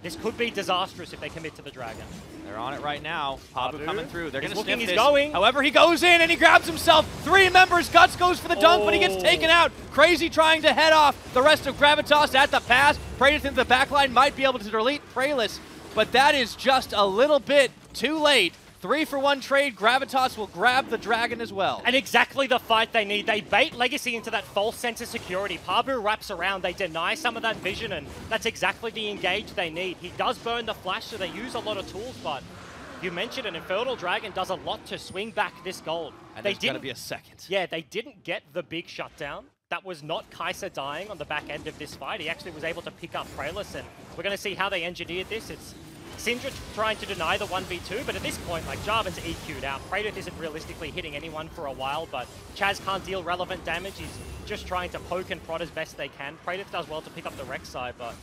this could be disastrous if they commit to the Dragon. They're on it right now. Pabu coming through. They're going to sniff this. He's going. However, he goes in and he grabs himself. 3 members. Guts goes for the dunk, but he gets taken out. Crazy trying to head off. The rest of Gravitas at the pass. Praedyth in the backline might be able to delete Prayless, but that is just a little bit too late. 3-for-1 trade. Gravitas will grab the Dragon as well. And exactly the fight they need. They bait Legacy into that false sense of security. Pabu wraps around. They deny some of that vision, and that's exactly the engage they need. He does burn the flash, so they use a lot of tools, but you mentioned an Infernal Dragon does a lot to swing back this gold. And there's going to be a second. Yeah, they didn't get the big shutdown. That was not Kai'Sa dying on the back end of this fight. He actually was able to pick up Prayless, and we're going to see how they engineered this. It's Syndra trying to deny the 1v2, but at this point, like, Jarvan's EQ'd out. Praedyth isn't realistically hitting anyone for a while, but Chaz can't deal relevant damage. He's just trying to poke and prod as best they can. Praedyth does well to pick up the Rek'Sai, but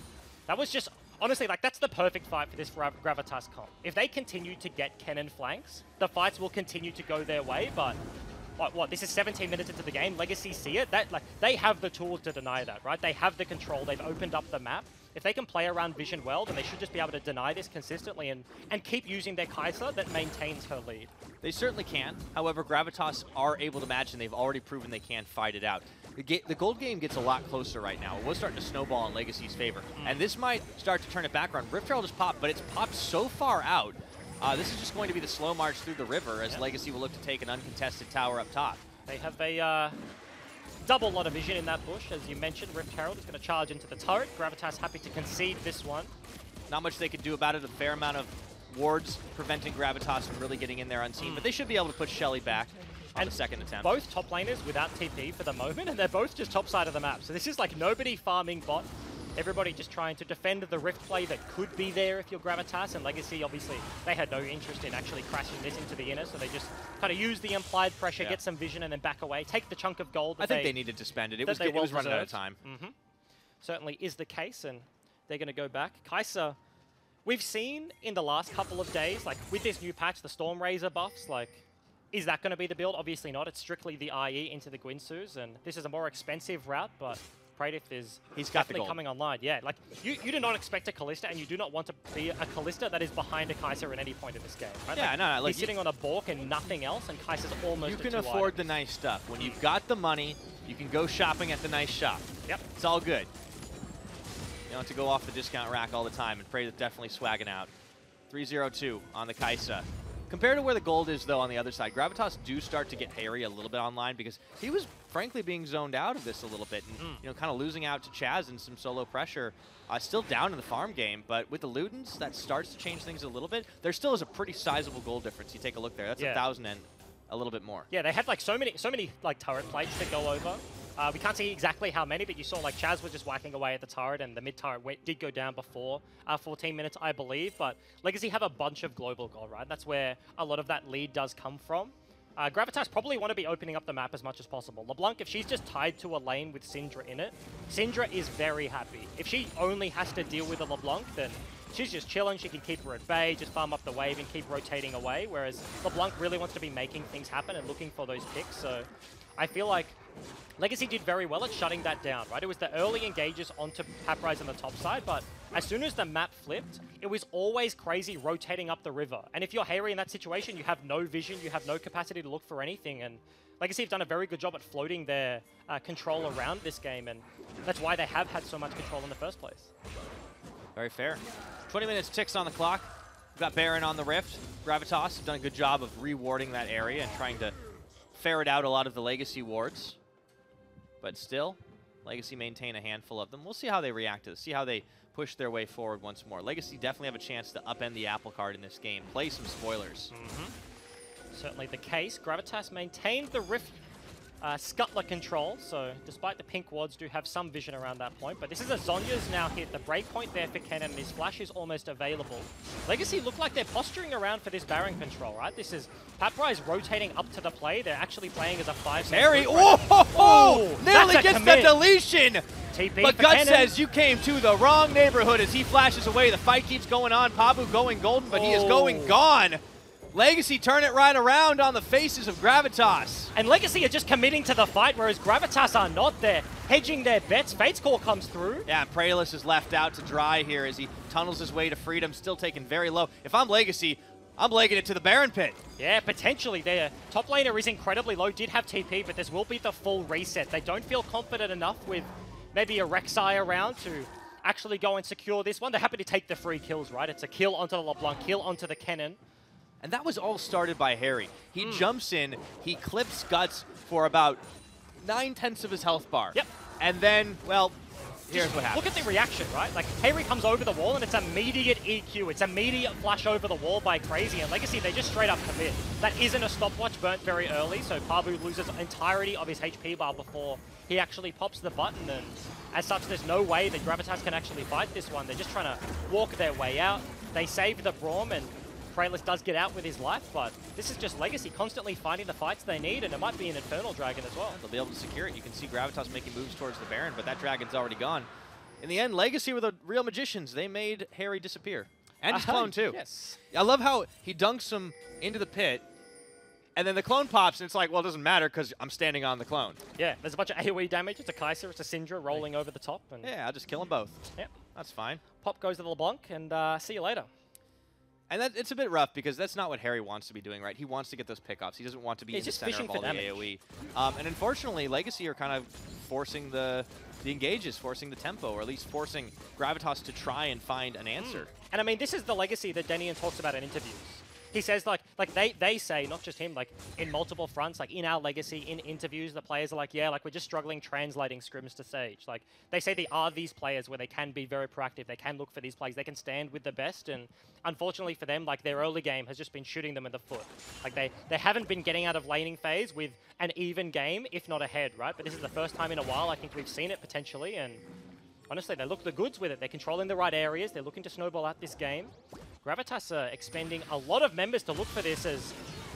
that was just, honestly, like, that's the perfect fight for this Gravitas comp. If they continue to get Kennen flanks, the fights will continue to go their way, but what, this is 17 minutes into the game. Legacy see it. That, like, they have the tools to deny that, right? They have the control. They've opened up the map. If they can play around vision well, then they should just be able to deny this consistently and keep using their Kai'Sa that maintains her lead. They certainly can. However, Gravitas are able to match, and they've already proven they can fight it out. The gold game gets a lot closer right now. It was starting to snowball in Legacy's favor. And this might start to turn it back around. Rift Herald just popped, but it's popped so far out. This is just going to be the slow march through the river as Legacy will look to take an uncontested tower up top. They have a double lot of vision in that bush. As you mentioned, Rift Herald is going to charge into the turret. Gravitas happy to concede this one. Not much they could do about it. A fair amount of wards preventing Gravitas from really getting in there unseen. But they should be able to put Shelly back on the second attempt. Both top laners without TP for the moment, and they're both just top side of the map. So this is like nobody farming bot. Everybody just trying to defend the Rift play that could be there if you're Gravitas, and Legacy, obviously, they had no interest in actually crashing this into the inner, so they just kind of use the implied pressure, get some vision, and then back away, take the chunk of gold. I think they needed to spend it. It was running out of time. Certainly is the case, and they're going to go back. Kai'Sa, we've seen in the last couple of days, like with this new patch, the Storm Razor buffs, like, is that going to be the build? Obviously not. It's strictly the IE into the Guinsus, and this is a more expensive route, but Praedyth is definitely coming online. Yeah, like, you do not expect a Kalista, and you do not want to be a Kalista that is behind a Kai'Sa at any point in this game, right? Yeah, like, no, like he's sitting on a Bork and nothing else, and Kai'Sa's almost You can afford the nice stuff. When you've got the money, you can go shopping at the nice shop. Yep. It's all good. You don't have to go off the discount rack all the time, and Praedyth definitely swagging out. 3-0-2 on the Kai'Sa. Compared to where the gold is, though, on the other side, Gravitas do start to get hairy a little bit online because he was, frankly, being zoned out of this a little bit and, you know, kind of losing out to Chaz and some solo pressure. Still down in the farm game, but with the Ludens, that starts to change things a little bit. There still is a pretty sizable gold difference. You take a look there. That's 1,000 and a little bit more. Yeah, they had like so many like turret plates that go over. We can't see exactly how many, but you saw like Chaz was just whacking away at the turret, and the mid turret did go down before 14 minutes, I believe. But Legacy have a bunch of global gold, right? That's where a lot of that lead does come from. Gravitas probably want to be opening up the map as much as possible. LeBlanc, if she's just tied to a lane with Syndra in it, Syndra is very happy. If she only has to deal with a LeBlanc, then she's just chilling. She can keep her at bay, just farm up the wave and keep rotating away, whereas LeBlanc really wants to be making things happen and looking for those picks. So I feel like Legacy did very well at shutting that down, right? It was the early engages onto Paprise on the top side, but as soon as the map flipped, it was always crazy rotating up the river. And if you're Harry in that situation, you have no vision, you have no capacity to look for anything, and Legacy have done a very good job at floating their control around this game, and that's why they have had so much control in the first place. Very fair. 20 minutes ticks on the clock. We've got Baron on the Rift. Gravitas have done a good job of rewarding that area and trying to ferret out a lot of the Legacy wards. But still, Legacy maintain a handful of them. We'll see how they react to this, see how they push their way forward once more. Legacy definitely have a chance to upend the apple cart in this game, play some spoilers. Certainly the case. Gravitas maintained the Rift Scuttler control, so despite the pink wards do have some vision around that point, but this is a Zhonya's now hit. The breakpoint there for Kennen, and his flash is almost available. Legacy look like they're posturing around for this Baron control, right? This is, Papra is rotating up to the play. They're actually playing as a 5. Harry, nearly gets the deletion! TP but Gut says you came to the wrong neighborhood as he flashes away. The fight keeps going on. Pabu going golden, but he is going gone. Legacy turn it right around on the faces of Gravitas. And Legacy are just committing to the fight, whereas Gravitas are not. They're hedging their bets. Fate's Call comes through. Yeah, Praelis is left out to dry here as he tunnels his way to freedom, still taken very low. If I'm Legacy, I'm legging it to the Baron pit. Yeah, potentially. Their top laner is incredibly low, did have TP, but this will be the full reset. They don't feel confident enough with maybe a Rek'Sai around to actually go and secure this one. They're happy to take the free kills, right? It's a kill onto the LeBlanc, kill onto the Kennen. And that was all started by Harry. He jumps in, he clips Guts for about 9/10 of his health bar. Yep. And then, well, here's what happens. Look at the reaction, right? Like, Harry comes over the wall and it's immediate EQ. It's immediate flash over the wall by Crazy. And Legacy, they just straight up commit. That isn't a stopwatch burnt very early, so Pabu loses entirety of his HP bar before he actually pops the button. And as such, there's no way that Gravitas can actually fight this one. They're just trying to walk their way out. They save the Braum, and Praelis does get out with his life, but this is just Legacy constantly finding the fights they need, and it might be an Infernal Dragon as well. They'll be able to secure it. You can see Gravitas making moves towards the Baron, but that Dragon's already gone. In the end, Legacy were the real magicians. They made Harry disappear. And his clone, too. Yes. I love how he dunks him into the pit, and then the clone pops, and it's like, well, it doesn't matter because I'm standing on the clone. Yeah, there's a bunch of AoE damage. It's a Kai'Sa, it's a Syndra rolling over the top. And yeah, I'll just kill them both. Yeah. That's fine. Pop goes to the LeBlanc, and see you later. And it's a bit rough because that's not what Harry wants to be doing, right? He wants to get those pickoffs. He doesn't want to be in the center of all the AoE. And unfortunately, Legacy are kind of forcing the engages, forcing the tempo, or at least forcing Gravitas to try and find an answer. And I mean, this is the Legacy that Denian talks about in interviews. He says, like they say, not just him, like in multiple fronts, like in our Legacy, in interviews, the players are like, yeah, like we're just struggling translating scrims to Sage. Like they say they are these players where they can be very proactive, they can look for these plays, they can stand with the best, and unfortunately for them, like their early game has just been shooting them in the foot. Like they haven't been getting out of laning phase with an even game, if not ahead, right? But this is the first time in a while I think we've seen it potentially, and honestly, they look the goods with it. They're controlling the right areas, they're looking to snowball out this game. Gravitas are expending a lot of members to look for this as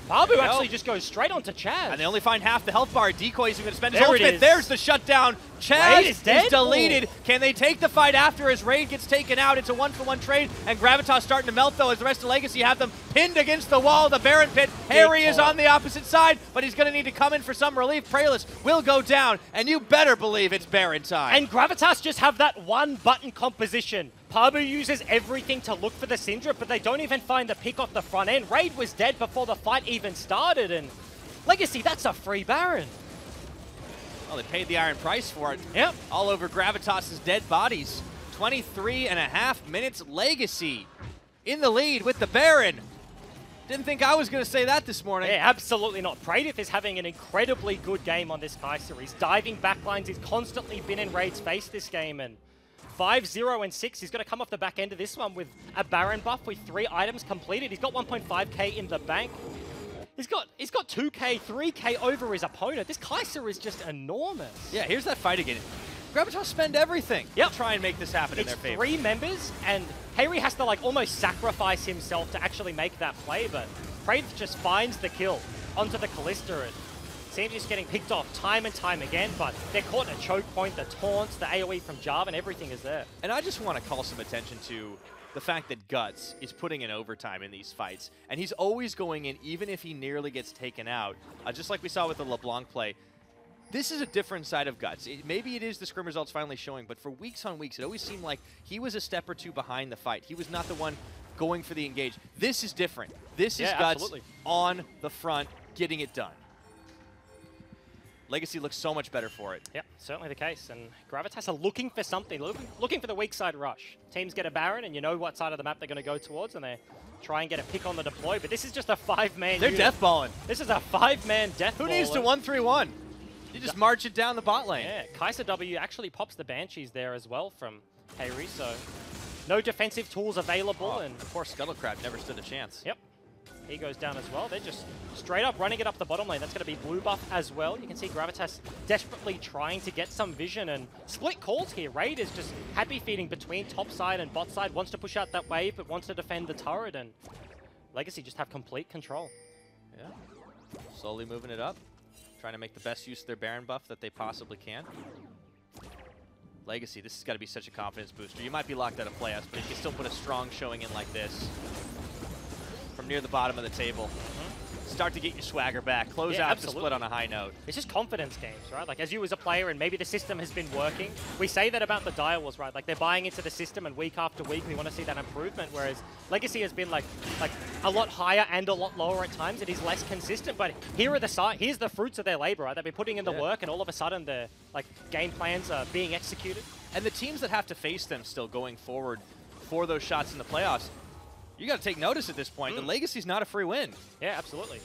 Pabu actually just goes straight onto Chaz. And they only find half the health bar. Decoy is going to spend his There ultimate. There's the shutdown. Chaz is deleted. Can they take the fight after his raid gets taken out? It's a one-for-one trade, and Gravitas starting to melt, though, as the rest of Legacy have them pinned against the wall of the Baron pit. Harry is on the opposite side, but he's going to need to come in for some relief. Praelis will go down, and you better believe it's Baron time. And Gravitas just have that one-button composition. Pabu uses everything to look for the Syndra, but they don't even find the pick off the front end. Raid was dead before the fight even started, and Legacy, that's a free Baron. Well, they paid the iron price for it. Yep. All over Gravitas' dead bodies. 23.5 minutes. Legacy in the lead with the Baron. Didn't think I was going to say that this morning. Yeah, absolutely not. Praedith is having an incredibly good game on this Kai'Sa. He's diving backlines. He's constantly been in Raid's face this game, and 5-0 and 6. He's going to come off the back end of this one with a Baron buff with 3 items completed. He's got 1.5k in the bank. He's got 2k, 3k over his opponent. This Kai'Sa is just enormous. Yeah, here's that fight again. Gravitas spend everything to try and make this happen in their favor. It's 3 members, and Harry has to like almost sacrifice himself to actually make that play, but Praedith just finds the kill onto the Callista, and seems just getting picked off time and time again, but they're caught in a choke point, the taunts, the AoE from Jarvan, everything is there. And I just want to call some attention to the fact that Guts is putting in overtime in these fights, and he's always going in even if he nearly gets taken out, just like we saw with the LeBlanc play. This is a different side of Guts. Maybe it is the scrim results finally showing, but for weeks on weeks, it always seemed like he was a step or two behind the fight. He was not the one going for the engage. This is different. This is Guts on the front, getting it done. Legacy looks so much better for it. Yep, certainly the case. And Gravitas are looking for something, looking for the weak side rush. Teams get a Baron, and you know what side of the map they're going to go towards, and they try and get a pick on the deploy. But this is just a 5-man They're unit. death balling. This is a 5-man death Who ball. needs to 1-3-1? You just march it down the bot lane. Yeah, Kaiser W actually pops the Banshees there as well from Hayri, so no defensive tools available. And poor Scuttlecrab never stood a chance. Yep. He goes down as well. They're just straight up running it up the bottom lane. That's going to be blue buff as well. You can see Gravitas desperately trying to get some vision and split calls here. Raid is just happy feeding between top side and bot side. Wants to push out that wave, but wants to defend the turret. And Legacy just have complete control. Yeah. Slowly moving it up. Trying to make the best use of their Baron buff that they possibly can. Legacy, this has got to be such a confidence booster. You might be locked out of playoffs, but you can still put a strong showing in like this. From near the bottom of the table. Start to get your swagger back. Close out the split on a high note. It's just confidence games, right? Like, as you as a player, and maybe the system has been working. We say that about the Direwolves, right? Like, they're buying into the system, and week after week, we want to see that improvement. Whereas Legacy has been like a lot higher and a lot lower at times. It is less consistent, but here's the fruits of their labor, right? They've been putting in the work, and all of a sudden, their game plans are being executed. And the teams that have to face them still going forward for those shots in the playoffs, you got to take notice at this point. The Legacy's not a free win. Yeah, absolutely.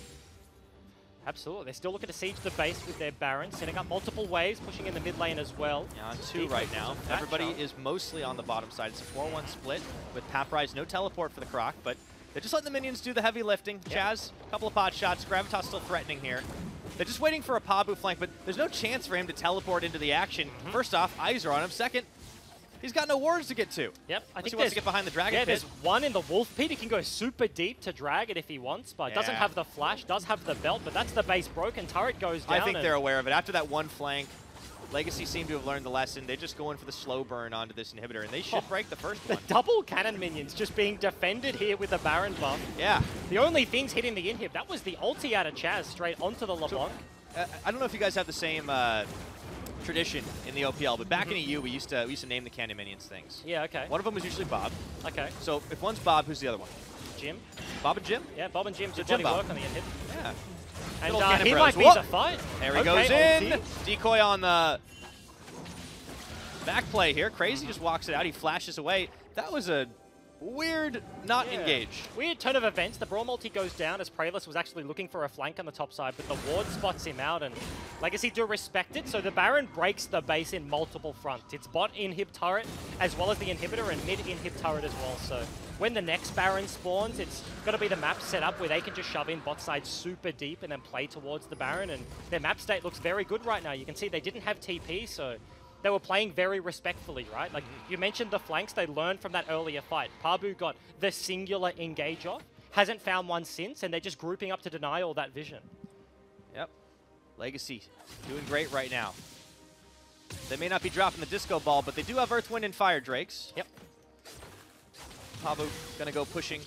Absolutely. They're still looking to siege the base with their Baron, setting up multiple waves, pushing in the mid lane as well. Yeah, on 2 right now. Everybody is mostly on the bottom side. It's a 4-1 split with Paprise. No teleport for the Croc, but they're just letting the minions do the heavy lifting. Chaz, a couple of pot shots. Gravitas still threatening here. They're just waiting for a Pabu flank, but there's no chance for him to teleport into the action. First off, eyes are on him. Second, he's got no wards to get to. Yep, I think he wants to get behind the dragon pit. There's one in the wolf pit. He can go super deep to drag it if he wants, but doesn't have the flash, does have the belt, but that's the base broken. Turret goes down. I think they're aware of it. After that one flank, Legacy seem to have learned the lesson. They're just going for the slow burn onto this inhibitor, and they should break the first one. The double cannon minions just being defended here with the Baron buff. Yeah. The only things hitting the inhib, that was the ulti out of Chaz straight onto the LeBlanc. I don't know if you guys have the same tradition in the OPL, but back in EU, we used to name the cannon minions things. Yeah, okay. One of them was usually Bob. Okay. So if one's Bob, who's the other one? Jim. Bob and Jim? Yeah, Bob and Jim So did bloody Jim work on the inhib. Yeah. And he might be the fight. There he goes in. Decoy on the back play here. Crazy just walks it out. He flashes away. That was a weird not engage. Weird turn of events. The Brawl multi goes down as Praelus was actually looking for a flank on the top side, but the ward spots him out, and Legacy do respect it. So the Baron breaks the base in multiple fronts. It's bot inhib turret as well as the inhibitor, and mid inhib turret as well. So when the next Baron spawns, it's got to be the map set up where they can just shove in bot side super deep and then play towards the Baron, and their map state looks very good right now. You can see they didn't have TP, so they were playing very respectfully, right? Like, you mentioned the flanks. They learned from that earlier fight. Pabu got the singular engage off, hasn't found one since, and they're just grouping up to deny all that vision. Yep. Legacy doing great right now. They may not be dropping the disco ball, but they do have Earth, Wind, and Fire Drakes. Yep. Pabu going to go pushing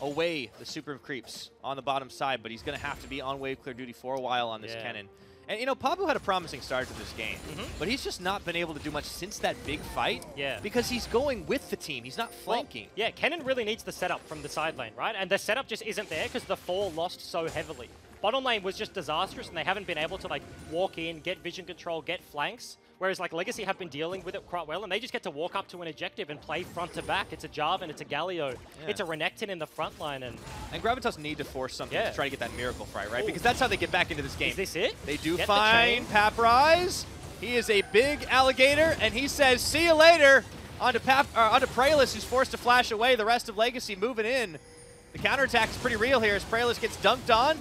away the super creeps on the bottom side, but he's going to have to be on wave clear duty for a while on this cannon. And, you know, Pabu had a promising start to this game, but he's just not been able to do much since that big fight because he's going with the team. He's not flanking. Well, yeah, Kennen really needs the setup from the side lane, right? And the setup just isn't there because the 4 lost so heavily. Bottom lane was just disastrous, and they haven't been able to, like, walk in, get vision control, get flanks. Whereas, like, Legacy have been dealing with it quite well, and they just get to walk up to an objective and play front to back. It's a Jarvan, it's a Galio, it's a Renekton in the front line. And Gravitas need to force something to try to get that Miracle Fry, right? Because that's how they get back into this game. Is this it? They do find Paprise. He is a big alligator, and he says, see you later, onto Praelus, who's forced to flash away. The rest of Legacy moving in. The counterattack is pretty real here as Praelus gets dunked on.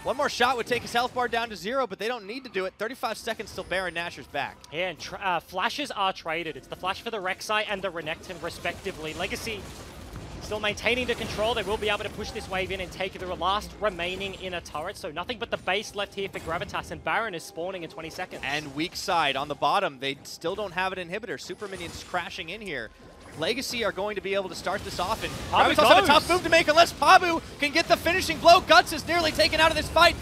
One more shot would take his health bar down to 0, but they don't need to do it. 35 seconds till Baron Nashor's back. Yeah, and flashes are traded. It's the flash for the Rek'Sai and the Renekton, respectively. Legacy still maintaining the control. They will be able to push this wave in and take the last remaining inner turret. So nothing but the base left here for Gravitas, and Baron is spawning in 20 seconds. And weak side on the bottom. They still don't have an inhibitor. Super minions crashing in here. Legacy are going to be able to start this off, and Gravitas had a tough move to make unless Pabu can get the finishing blow. Guts is nearly taken out of this fight,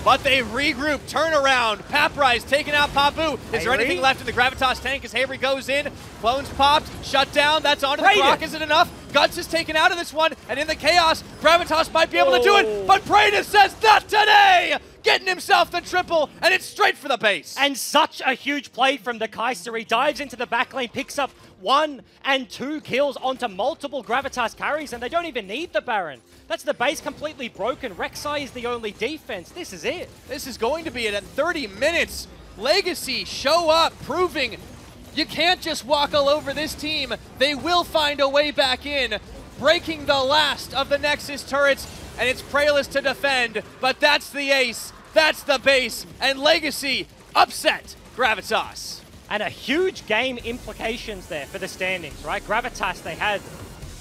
but they regroup, turn around. Paprise taking out Pabu. Is there anything left in the Gravitas tank as Hayri goes in? Clones popped, shut down, that's onto the Croc. Is it enough? Guts is taken out of this one, and in the chaos, Gravitas might be able to do it, but Praedus says, not today! getting himself the triple, and it's straight for the base. And such a huge play from the Kaiser. He dives into the back lane, picks up 1 and 2 kills onto multiple Gravitas carries, and they don't even need the Baron. That's the base completely broken. Rek'Sai is the only defense. This is it. This is going to be it at 30 minutes. Legacy show up, proving you can't just walk all over this team. They will find a way back in, breaking the last of the Nexus turrets, and it's Prayless to defend, but that's the ace, that's the base, and Legacy upset Gravitas. And a huge game implications there for the standings, right? Gravitas, they had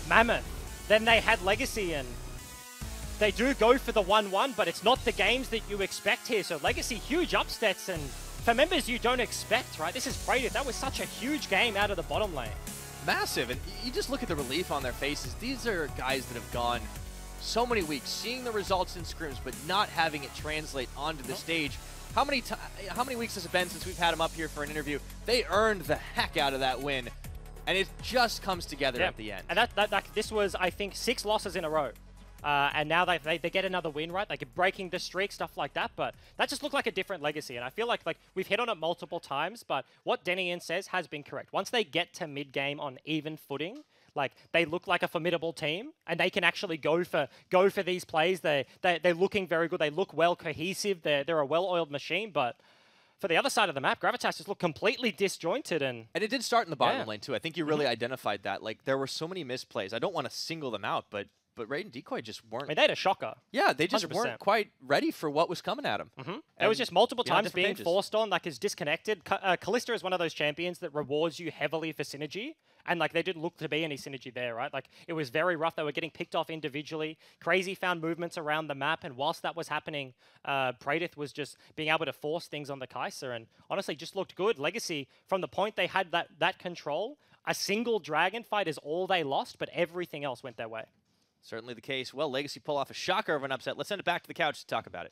Mammoth, then they had Legacy, and they do go for the 1-1, but it's not the games that you expect here. So Legacy, huge upsets, and for members you don't expect, right? This is Prated. That was such a huge game out of the bottom lane. Massive, and you just look at the relief on their faces. These are guys that have gone so many weeks, seeing the results in scrims, but not having it translate onto the stage. How many weeks has it been since we've had them up here for an interview? They earned the heck out of that win, and it just comes together at the end. And this was, I think, 6 losses in a row. And now they get another win, right? Like breaking the streak, stuff like that. But that just looked like a different Legacy. And I feel like we've hit on it multiple times, but what Denian says has been correct. Once they get to mid-game on even footing, like they look like a formidable team, and they can actually go for these plays. They're looking very good. They look well cohesive. They're a well-oiled machine, but for the other side of the map, Gravitas just looked completely disjointed. And it did start in the bottom lane, too. I think you really identified that. Like, there were so many misplays. I don't want to single them out, but Raid and Decoy just weren't... I mean, they had a shocker. Yeah, they just 100%. weren't quite ready for what was coming at them. It was just multiple times being forced on, like, is disconnected. Kalista is one of those champions that rewards you heavily for synergy, and, like, there didn't look to be any synergy there, right? Like, it was very rough. They were getting picked off individually. Crazy found movements around the map, and whilst that was happening, Pradith was just being able to force things on the Kaiser, and honestly, just looked good. Legacy, from the point they had that control, a single dragon fight is all they lost, but everything else went their way. Certainly the case. Well, Legacy pull off a shocker of an upset. Let's send it back to the couch to talk about it.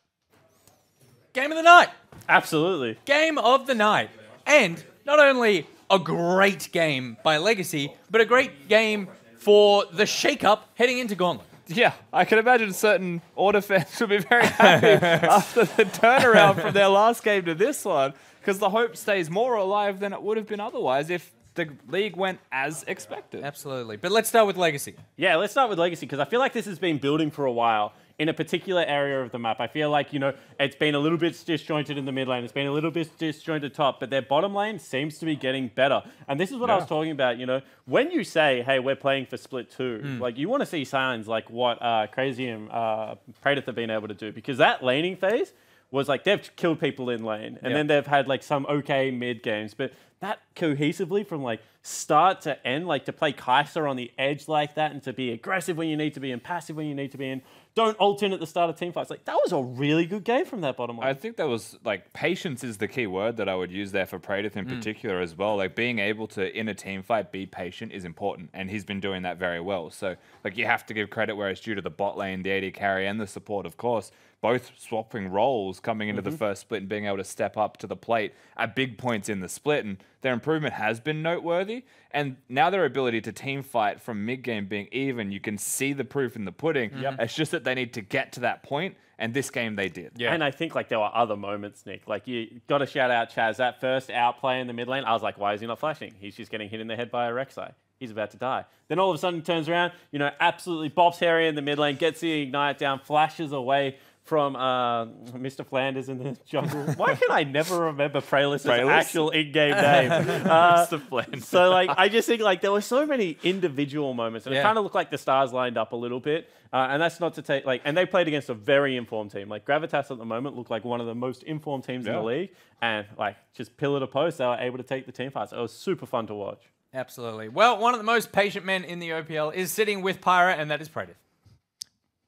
Game of the night. Absolutely. Game of the night. And not only a great game by Legacy, but a great game for the shake-up heading into Gauntlet. Yeah, I can imagine certain Order fans will be very happy after the turnaround from their last game to this one, because the hope stays more alive than it would have been otherwise if the league went as expected. Absolutely. But let's start with Legacy. Yeah, let's start with Legacy, because I feel like this has been building for a while in a particular area of the map. I feel like, you know, it's been a little bit disjointed in the mid lane. It's been a little bit disjointed top, but their bottom lane seems to be getting better. And this is what I was talking about, you know, when you say, hey, we're playing for split 2, like you want to see signs like what Crazy and Pradith have been able to do, because that laning phase was like they've killed people in lane, and then they've had like some okay mid games, but that cohesively from like start to end, like to play Kaiser on the edge like that, and to be aggressive when you need to be and passive when you need to be in, don't ult in at the start of team fights. Like that was a really good game from that bottom line. I think that was like patience is the key word that I would use there for Pradith in particular as well. Like being able to in a team fight be patient is important, and he's been doing that very well. So like you have to give credit where it's due to the bot lane, the AD carry, and the support, of course. Both swapping roles coming into the first split and being able to step up to the plate at big points in the split, and their improvement has been noteworthy. And now their ability to team fight from mid-game being even, you can see the proof in the pudding. It's just that they need to get to that point, and this game they did. Yeah. And I think like there were other moments, Nick. Like you got to shout out Chaz. That first outplay in the mid lane, I was like, why is he not flashing? He's just getting hit in the head by a Rek'Sai. He's about to die. Then all of a sudden he turns around, you know, absolutely bops Harry in the mid lane, gets the ignite down, flashes away from Mr. Flanders in the jungle. Why can I never remember Prayless' actual in-game name? Mr. Flanders. So, like, I just think, like, there were so many individual moments, and it kind of looked like the stars lined up a little bit. And that's not to take, like, and they played against a very informed team. Like, Gravitas at the moment looked like one of the most informed teams in the league. And, like, just pillar to post, they were able to take the team fights. It was super fun to watch. Absolutely. Well, one of the most patient men in the OPL is sitting with Pyra, and that is Pradith.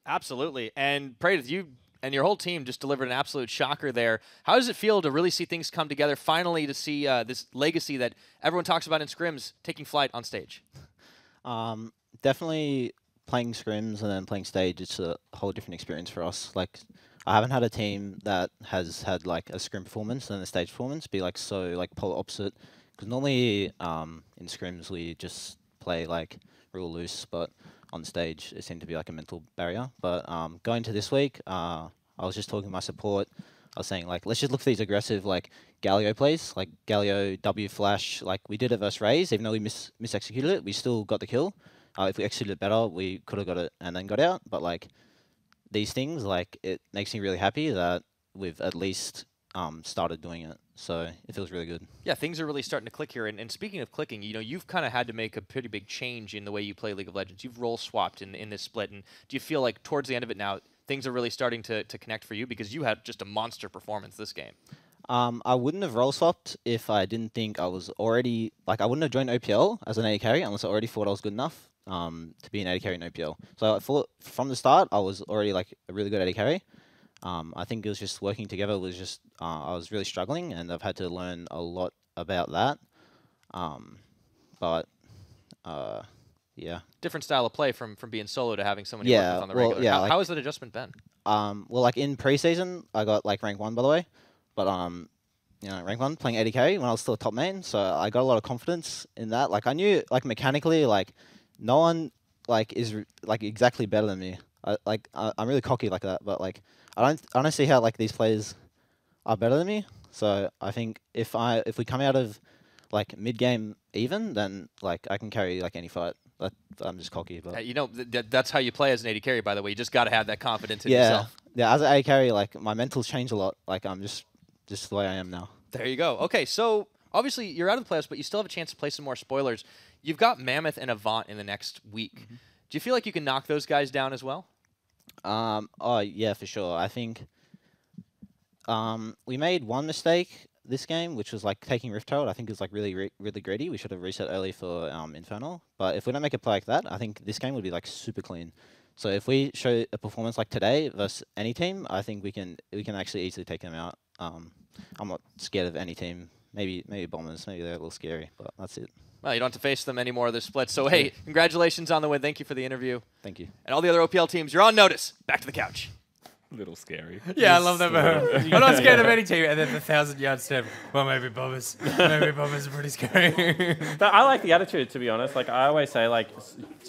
Absolutely. And Pradith, you and your whole team just delivered an absolute shocker there. How does it feel to really see things come together, finally to see this Legacy that everyone talks about in scrims taking flight on stage? Definitely playing scrims and then playing stage, it's a whole different experience for us. Like, I haven't had a team that has had like a scrim performance and a stage performance be like so like polar opposite. Because normally in scrims we just play like real loose, but on stage it seemed to be like a mental barrier. But going to this week, I was just talking to my support. I was saying, like, let's just look for these aggressive, like, Galio plays, like Galio, W flash, like we did it versus Raze, even though we mis-executed it, we still got the kill. If we executed it better, we could have got it and then got out. But, like, these things, like, it makes me really happy that we've at least started doing it. So it feels really good. Yeah, things are really starting to click here. And speaking of clicking, you know, you've kind of had to make a pretty big change in the way you play League of Legends. You've role swapped in this split. And do you feel like towards the end of it now, things are really starting to connect for you? Because you had just a monster performance this game. I wouldn't have role swapped if I didn't think I was already, like, I wouldn't have joined OPL as an AD carry unless I already thought I was good enough to be an AD carry in OPL. So I thought from the start, I was already, like, a really good AD carry. I think it was just working together was just, I was really struggling, and I've had to learn a lot about that. Yeah. Different style of play from being solo to having someone you work with on the regular. Yeah, how has that adjustment been? Well, like in preseason, I got like rank 1, by the way. But, you know, rank 1, playing AD carry when I was still a top main. So I got a lot of confidence in that. Like, I knew, like, mechanically, like, no one, like, is, like, exactly better than me. I'm really cocky like that. But, like, I don't see how, like, these players are better than me. So I think if we come out of, like, mid-game even, then, like, I can carry, like, any fight. I'm just cocky. But you know, that's how you play as an AD carry, by the way. You just got to have that confidence in yourself. Yeah, as an AD carry, like, my mentals change a lot. Like, I'm just the way I am now. There you go. Okay, so obviously you're out of the playoffs, but you still have a chance to play some more spoilers. You've got Mammoth and Avant in the next week. Do you feel like you can knock those guys down as well? Oh, yeah, for sure. I think we made one mistake this game, which was, like, taking Rift Herald. I think it was, like, really greedy. We should have reset early for Infernal. But if we don't make a play like that, I think this game would be, like, super clean. So if we show a performance like today versus any team, I think we can actually easily take them out. I'm not scared of any team. Maybe Bombers. Maybe they're a little scary, but that's it. Well, you don't have to face them anymore. They're split. So, hey, congratulations on the win. Thank you for the interview. Thank you. And all the other OPL teams, you're on notice. Back to the couch. Little scary. Yeah, I love that. I'm not scared of any team. And then the 1,000-yard step. Well, maybe Bombers. Maybe Bombers are pretty scary. But I like the attitude, to be honest. Like, I always say, like,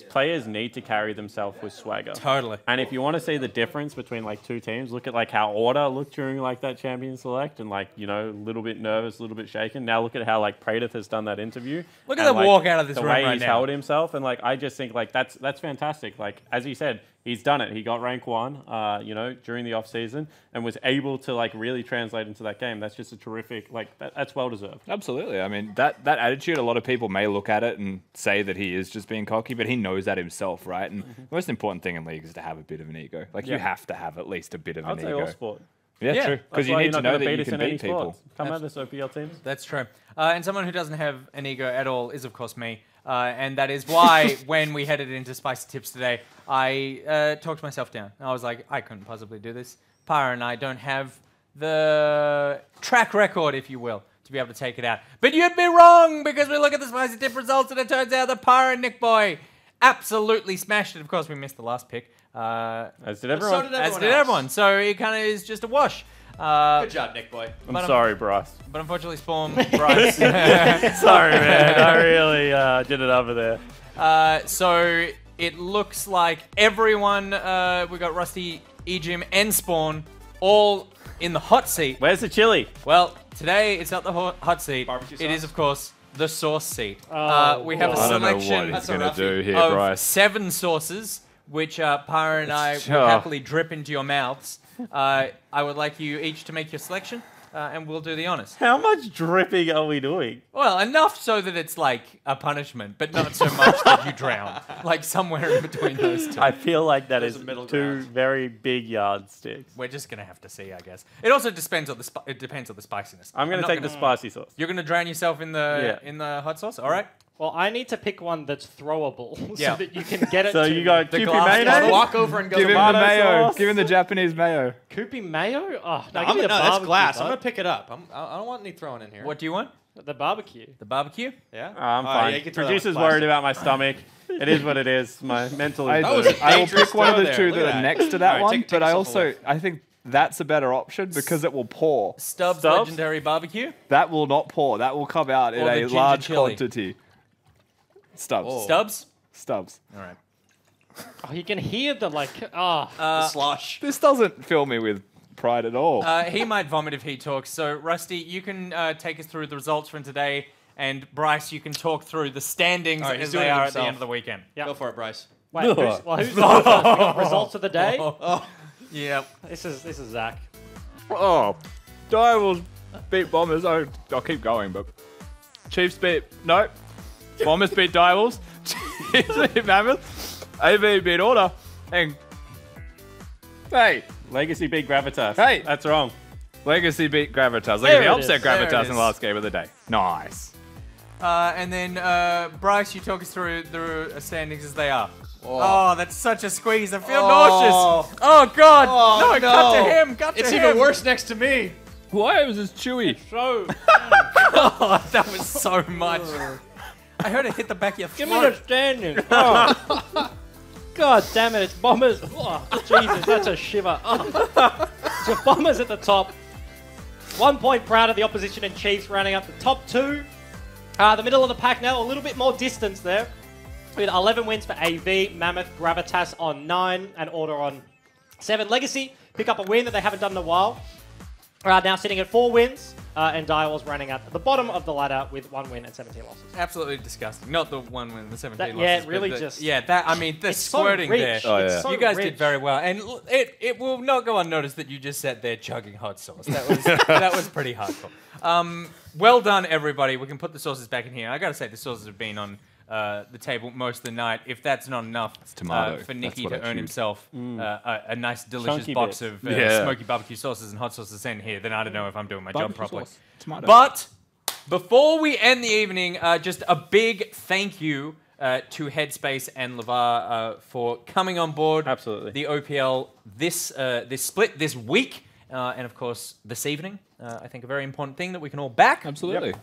players need to carry themselves with swagger. Totally. And if you want to see the difference between, like, two teams, look at, like, how Order looked during, like, that champion select and, like, you know, a little bit nervous, a little bit shaken. Now look at how, like, Praedyth has done that interview. Look at them walk out of this room right now. The way he's held himself. And, like, I just think, like, that's fantastic. Like, as you said, he's done it. He got rank 1, you know, during the off-season and was able to, like, really translate into that game. That's just a terrific, like, that's well-deserved. Absolutely. I mean, that attitude, a lot of people may look at it and say that he is just being cocky, but he knows that himself, right? And the most important thing in League is to have a bit of an ego. Like, you have to have at least a bit of an ego. I'd say all sport. Yeah, true. Because you need to know that you can beat people. Come at us, OPL teams. That's true. And someone who doesn't have an ego at all is, of course, me. And that is why, when we headed into Spicy Tips today, I talked myself down. I was like, I couldn't possibly do this. Pyra and I don't have the track record, if you will, to be able to take it out. But you'd be wrong, because we look at the Spicy Tip results, and it turns out that Pyra and Nick Boy absolutely smashed it. Of course, we missed the last pick. As did everyone. As did everyone. So it kind of is just a wash. Good job, Nick Boy. I'm sorry, Bryce. But unfortunately, Spawn, Bryce. Sorry, man. I really did it over there. So it looks like everyone, we got Rusty, Ejim, and Spawn all in the hot seat. Where's the chili? Well, today it's not the hot seat. Barbecue sauce? It is, of course, the sauce seat. Oh, we have a I don't know selection what he's going to That's a do here, of Bryce. 7 sauces, which Pyra and I will happily drip into your mouths. I would like you each to make your selection, and we'll do the honors. How much dripping are we doing? Well, enough so that it's like a punishment, but not so much that you drown. Like somewhere in between those two. I feel like that There's is a middle two ground. very big yardsticks. We're just gonna have to see, I guess. It also depends on the depends on the spiciness. I'm going to not take the spicy sauce. You're gonna drown yourself in the hot sauce. All right. Well, I need to pick one that's throwable Yeah. so that you can get it So to you me. got The Kewpie glass mayonnaise? Walk over and go. Give him the tomato mayo. sauce. Give him the Japanese mayo. Koopy mayo? Oh, no, No, give me the that's barbecue, glass. I'm bud. gonna pick it up. I don't want any thrown in here. What do you want? The barbecue. The barbecue? Yeah. I'm Oh, fine. yeah, you can throw that with Producer's plastic. worried about my stomach. It is what it is. My mental is was a I will dangerous pick one of throw the there. two Look that at are that. next to that All right, one, take but I yourself a also whiff. I think that's a better option because it will pour. Stubbs Stubbs? Legendary Barbecue? That will not pour. That will come out in Or the a ginger large chili. quantity. Stubbs. Oh. Stubbs? Stubbs. All right. Oh, you can hear the, like, oh. The slosh. This doesn't fill me with pride at all. He might vomit if he talks. So, Rusty, you can take us through the results from today, and Bryce, you can talk through the standings All right, he's as doing they it are at the himself. end of the weekend. Yep. Go for it, Bryce. Wait, who's the got results of the day? Yep. This is Zach. Oh, Direwolves beat Bombers. I'll keep going, but Chiefs beat Bombers beat Direwolves. Chiefs beat Mammoth. AV beat Order. And hey, Legacy beat Gravitas. Hey. That's wrong. Legacy beat Gravitas. There Legacy it upset is. There Gravitas it in is. the last game of the day. Nice. And then, Bryce, you talk us through the standings as they are. Oh, that's such a squeeze. I feel nauseous. Oh, God. Oh, no, cut to him. Cut to It's him. even worse next to me. Why was this chewy? So, Oh, that was so much. I heard it hit the back of your give me the throat. standing. Oh. God damn it, it's Bombers. Oh, Jesus, that's a shiver. Oh. So Bombers at the top. 1 point proud of the opposition and Chiefs rounding up the top two. The middle of the pack now, a little bit more distance there. With 11 wins for AV, Mammoth, Gravitas on 9, and Order on 7. Legacy pick up a win that they haven't done in a while. Now sitting at 4 wins, and Direwolves running at the bottom of the ladder with 1 win and 17 losses. Absolutely disgusting. Not the 1 win, the 17 losses. Yeah, but really the, just... Yeah, that, I mean, the It's so squirting rich. there. Oh, It's yeah. so You guys rich. did very well, and it will not go unnoticed that you just sat there chugging hot sauce. That was that was pretty hardcore. Well done, everybody. We can put the sauces back in here. I gotta say, the sauces have been on the table most of the night. If that's not enough tomato. for Nicky That's what to I earn chewed. himself a nice, delicious Chunky box bit. of Yeah. smoky barbecue sauces and hot sauces in here, then I don't know if I'm doing my job properly. Tomato. But before we end the evening, just a big thank you to Headspace and LeVar for coming on board. Absolutely. The OPL this split this week, and of course this evening. I think a very important thing that we can all back. Absolutely.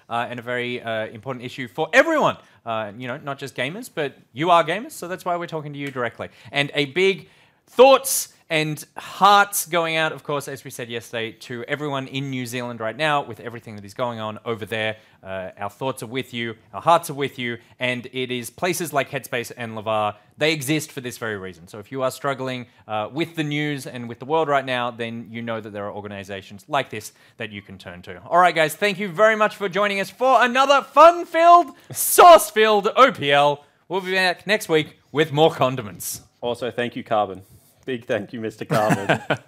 And a very important issue for everyone. Not just gamers, but you are gamers, so that's why we're talking to you directly. And a big thoughts and hearts going out, of course, as we said yesterday, to everyone in New Zealand right now with everything that is going on over there. Our thoughts are with you, our hearts are with you, and it is places like Headspace and LeVar, they exist for this very reason. So if you are struggling with the news and with the world right now, then you know that there are organizations like this that you can turn to. All right, guys, thank you very much for joining us for another fun-filled, sauce-filled OPL. We'll be back next week with more condiments. Also, thank you, Carbon. Big thank you, Mr. Carbon.